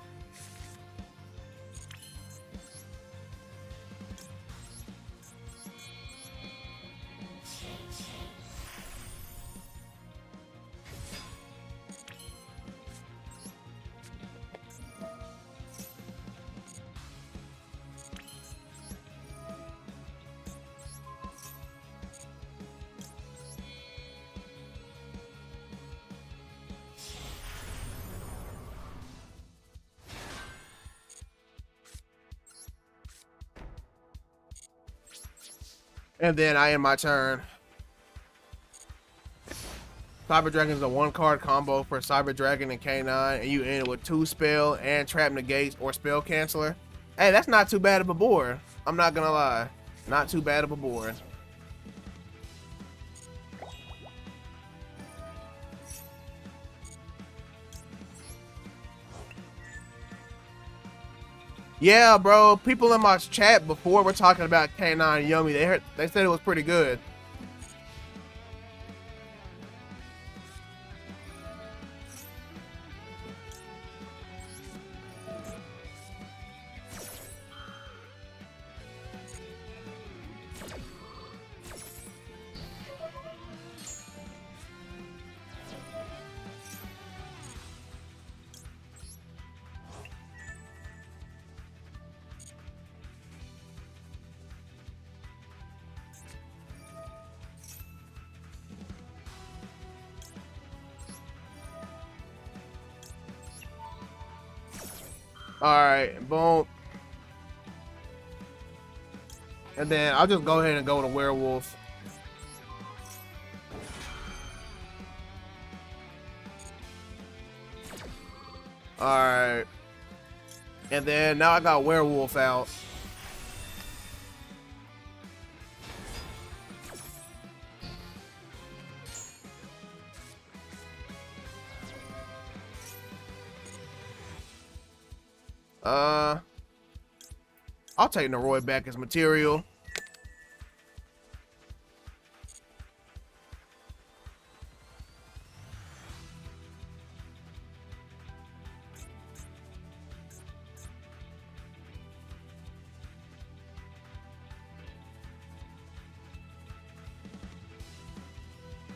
And then I end my turn. Cyber Dragon is a 1-card combo for Cyber Dragon and K9, and you end it with 2 spell and trap negates or spell canceller. Hey, that's not too bad of a board. I'm not gonna lie. Not too bad of a board. Yeah, bro. People in my chat before were talking about K9 Yummy. They said it was pretty good. Alright, boom. And then I'll just go ahead and go to werewolf. Alright. And then now I got werewolf out. I'll take Noroi back as material.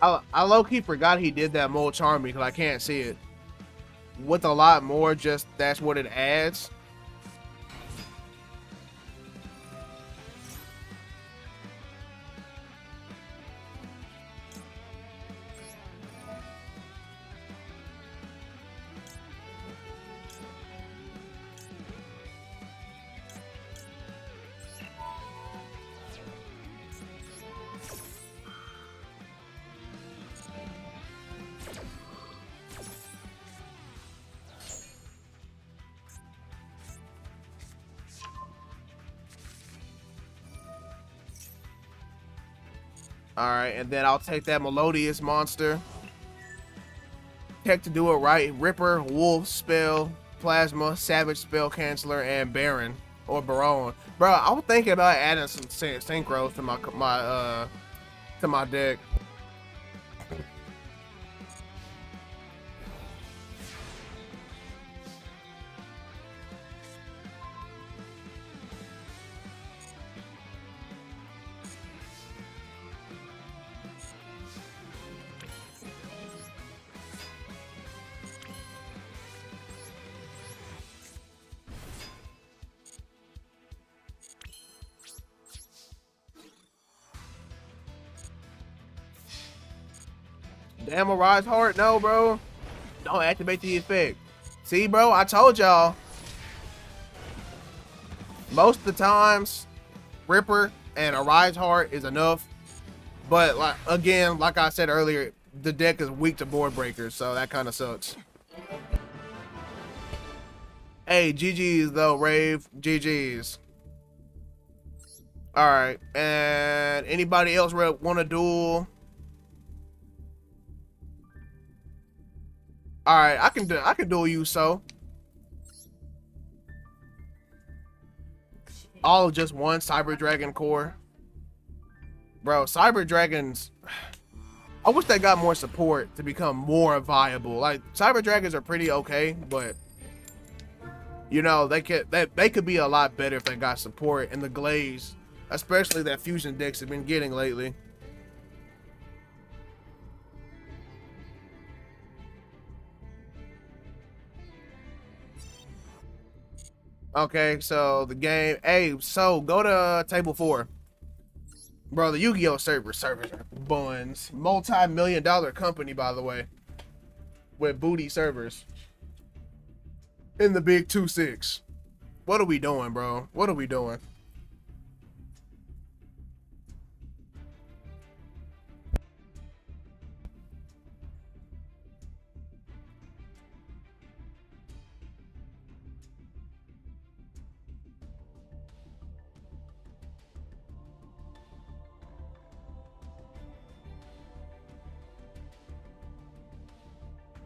I low-key forgot he did that mold charm because I can't see it. With a lot more, just that's what it adds. Alright, and then I'll take that Melodious monster. Tech to do it right. Ripper, Wolf, Spell, Plasma, Savage, Spell Canceller, and Baron. Or Baron. Bro, I was thinking about adding some synchros to my deck. Damn, a Rise Heart? No, bro. Don't activate the effect. See, bro, I told y'all. Most of the times, Ripper and a Rise Heart is enough. But, like, again, like I said earlier, the deck is weak to board breakers, so that kind of sucks. Hey, GG's though, Rave. GG's. Alright, and anybody else want to duel? Alright, I can duel you, so. All of just one Cyber Dragon core. Bro, Cyber Dragons, I wish they got more support to become more viable. Like, Cyber Dragons are pretty okay, but you know, they could be a lot better if they got support in the glaze, especially that fusion decks have been getting lately. Okay, so the game. Hey, so go to table 4. Bro, the Yu-Gi-Oh servers are buns. Multi-million-dollar company, by the way, with booty servers in the big 2-6. What are we doing, bro? What are we doing?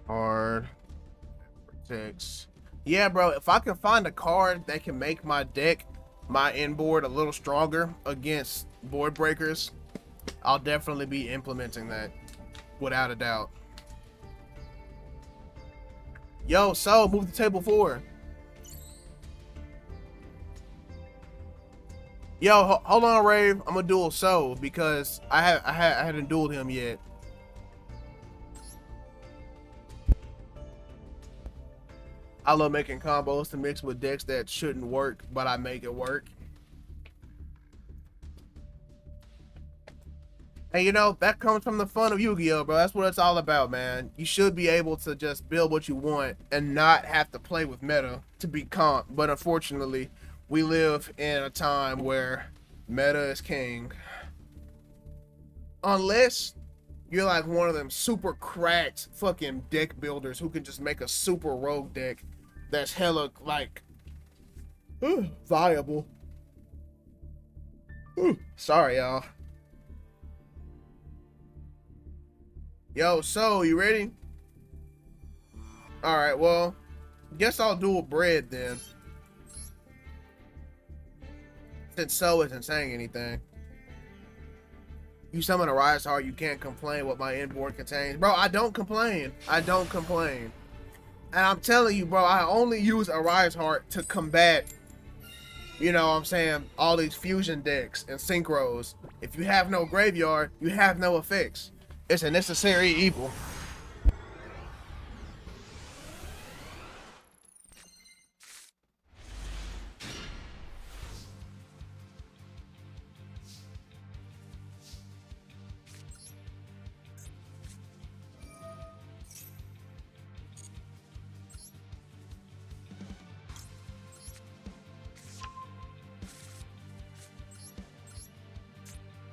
Card protects. Yeah, bro. If I can find a card that can make my deck, my inboard a little stronger against board breakers, I'll definitely be implementing that, without a doubt. Yo, so move the table forward. Yo, hold on, Rave. I'm gonna duel So because I hadn't dueled him yet. I love making combos to mix with decks that shouldn't work, but I make it work. And you know, that comes from the fun of Yu-Gi-Oh, bro. That's what it's all about, man. You should be able to just build what you want and not have to play with meta to be comp. But unfortunately, we live in a time where meta is king. Unless you're like one of them super cracked fucking deck builders who can just make a super rogue deck that's hella like viable. Sorry, y'all. Yo, So you ready? All right, well, guess I'll duel bread then. Since So isn't saying anything. You summon a Rise Heart, you can't complain what my inboard contains. Bro, I don't complain. I don't complain. And I'm telling you, bro, I only use a Rise Heart to combat, you know what I'm saying, all these fusion decks and synchros. If you have no graveyard, you have no effects. It's a necessary evil.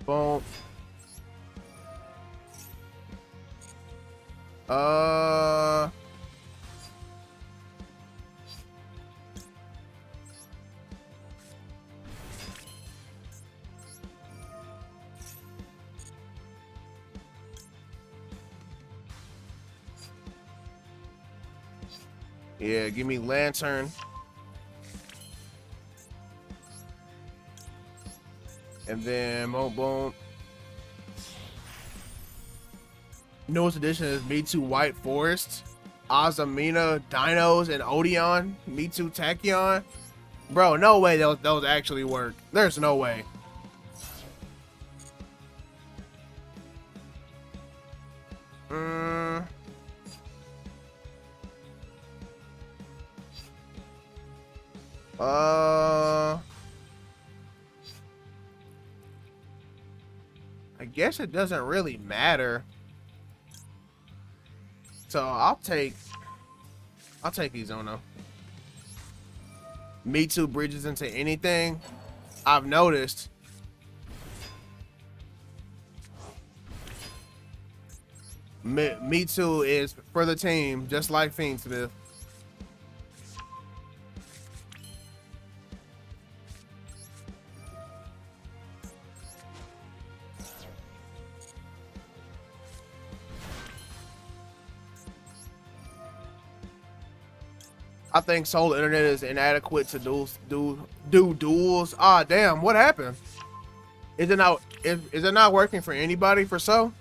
Boom. Yeah, give me Lantern. And then boom, boom. Newest edition is Me Too White Forest, Azamina, Dinos, and Odeon. Me Too Tachyon. Bro, no way those actually work. There's no way. I guess it doesn't really matter. So I'll take Izono. Me Too bridges into anything. I've noticed. Me Too is for the team, just like Fiendsmith. I think Soul Internet is inadequate to do duels. Ah, damn! What happened? Is it not working for anybody for So?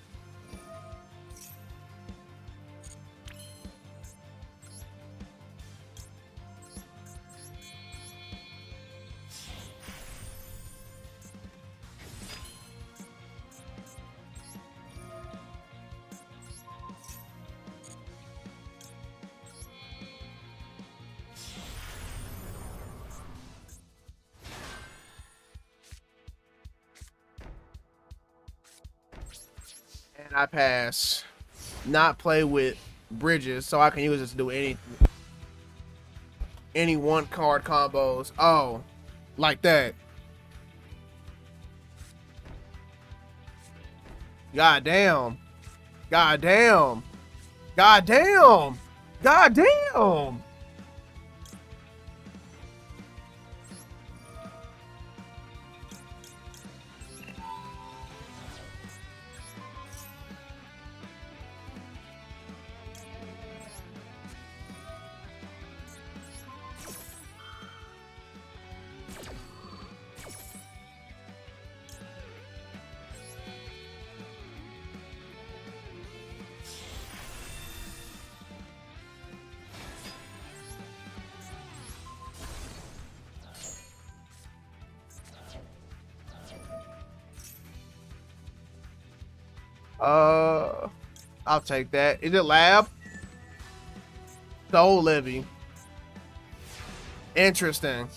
And I pass. Not play with bridges, so I can use it to do any one card combos. Oh, like that. God damn. God damn. God damn. God damn. I'll take that. Is it lab? Soul Levy. Interesting.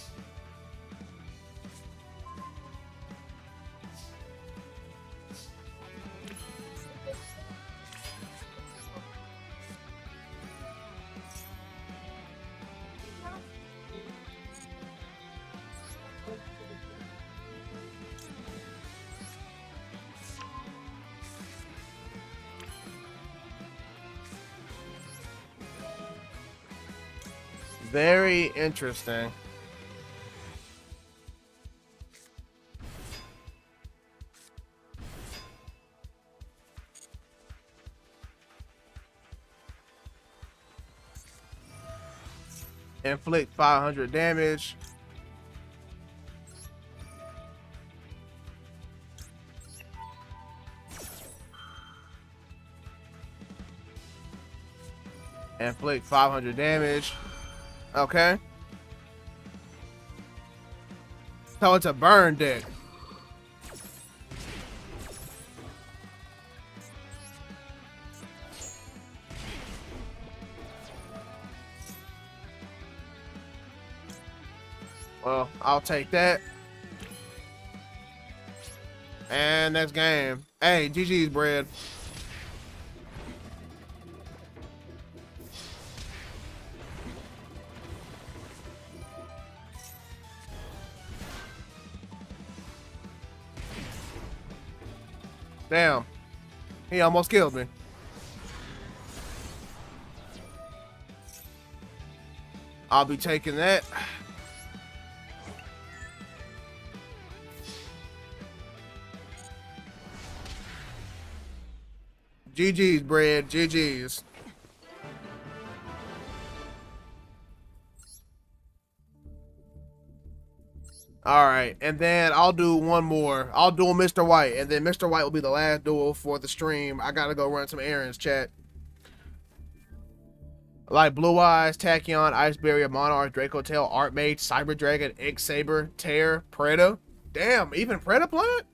Very interesting. Inflict 500 damage. Inflict 500 damage. Okay. So it's a burn deck. Well, I'll take that. And next game. Hey, GG's, bread. Damn. He almost killed me. I'll be taking that. GG's, bread. GG's. All right, and then I'll do one more. I'll duel Mr. White, and then Mr. White will be the last duel for the stream. I gotta go run some errands, chat. Like Blue Eyes, Tachyon, Ice Barrier, Monarch, Draco Tail, Art Mage, Cyber Dragon, X Saber, Tear, Preda. Damn, even Preda plant?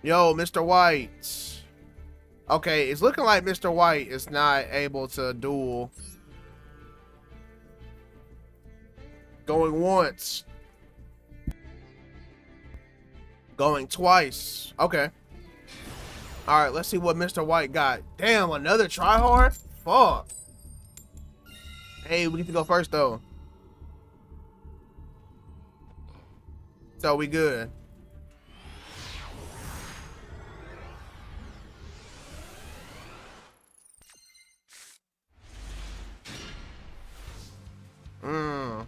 Yo, Mr. White. Okay, it's looking like Mr. White is not able to duel. Going once. Going twice. Okay. Alright, let's see what Mr. White got. Damn, another tryhard? Fuck. Hey, we need to go first, though. So, we good. Mmm.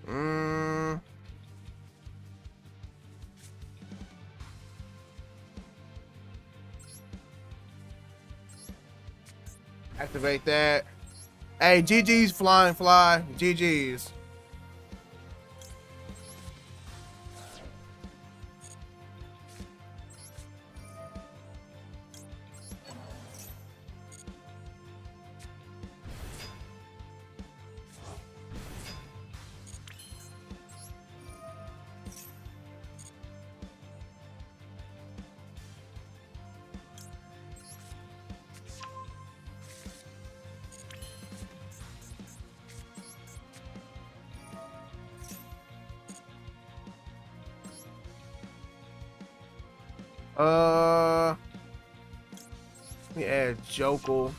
Mmm. Activate that. Hey, GG's flying fly. GG's. Let me add Jokel.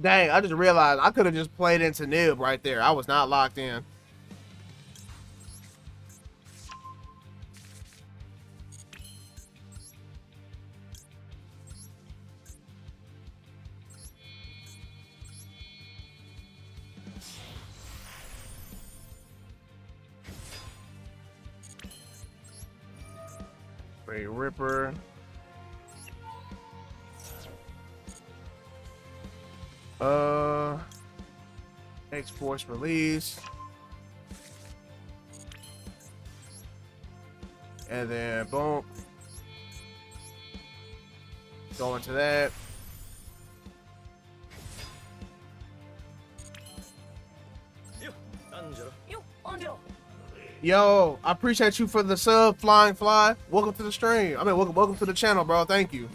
Dang, I just realized I could have just played into Nib right there. I was not locked in. Ray Ripper. Uh, X-Force release. And then boom. Go into that. Yo, I appreciate you for the sub, Flying Fly. Welcome to the stream. I mean, welcome to the channel, bro. Thank you.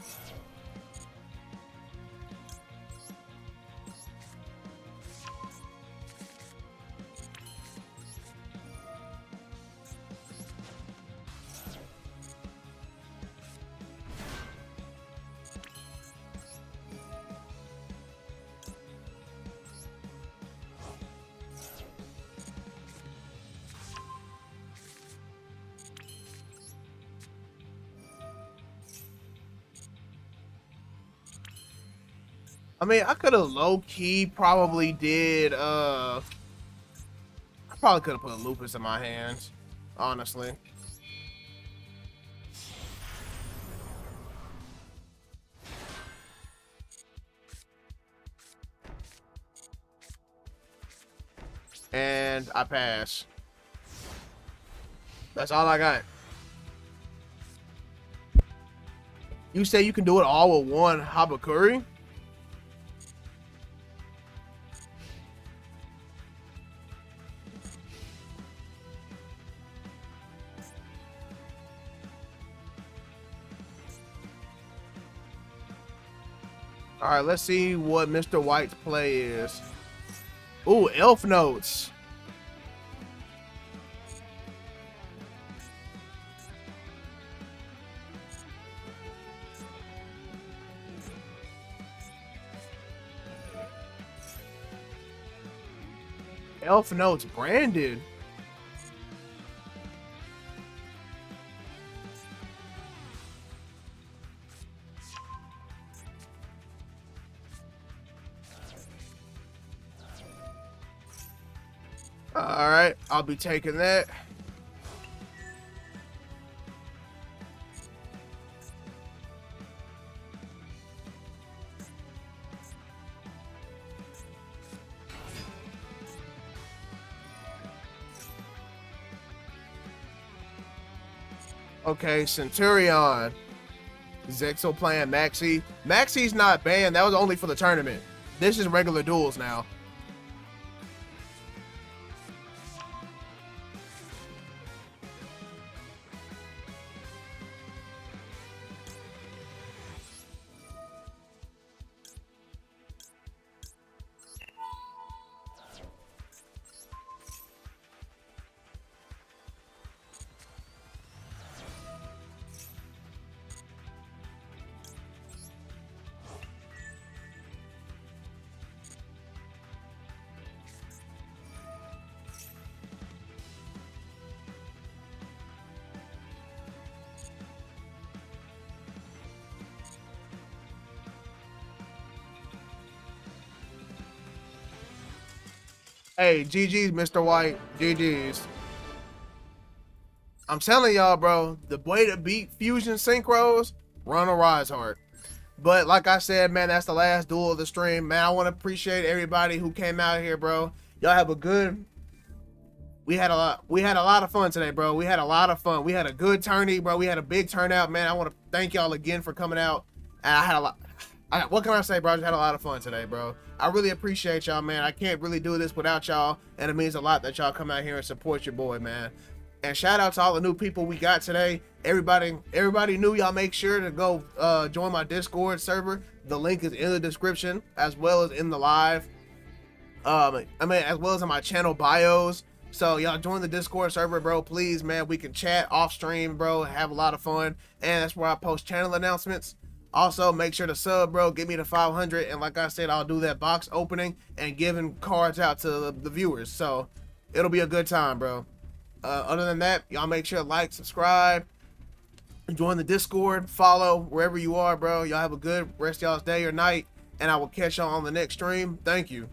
I mean, I could have low-key probably did, I probably could have put Lupus in my hands, honestly. And I pass. That's all I got. You say you can do it all with one Habakuri? All right, let's see what Mr. White's play is. Ooh, Elf Notes. Elf Notes branded. All right, I'll be taking that. Okay, Centurion. Zexo playing Maxi. Maxi's not banned. That was only for the tournament. This is regular duels now. Hey, GG's, Mr. White. GG's. I'm telling y'all, bro, the way to beat Fusion Synchros, run a Rise Heart. But like I said, man, that's the last duel of the stream. Man, I want to appreciate everybody who came out here, bro. Y'all have a good... We had a lot of fun today, bro. We had a lot of fun. We had a good tourney, bro. We had a big turnout, man. I want to thank y'all again for coming out. And I had a lot... what can I say, bro? I just had a lot of fun today, bro. I really appreciate y'all, man. I can't really do this without y'all, and it means a lot that y'all come out here and support your boy, man. And shout out to all the new people we got today. Everybody new, y'all make sure to go join my Discord server. The link is in the description, as well as in the live. As well as in my channel bios. So y'all join the Discord server, bro. Please, man. We can chat off stream, bro. Have a lot of fun, and that's where I post channel announcements. Also, make sure to sub, bro. Get me to 500. And like I said, I'll do that box opening and giving cards out to the viewers. So it'll be a good time, bro. Other than that, y'all make sure to like, subscribe, join the Discord, follow wherever you are, bro. Y'all have a good rest of y'all's day or night. And I will catch y'all on the next stream. Thank you.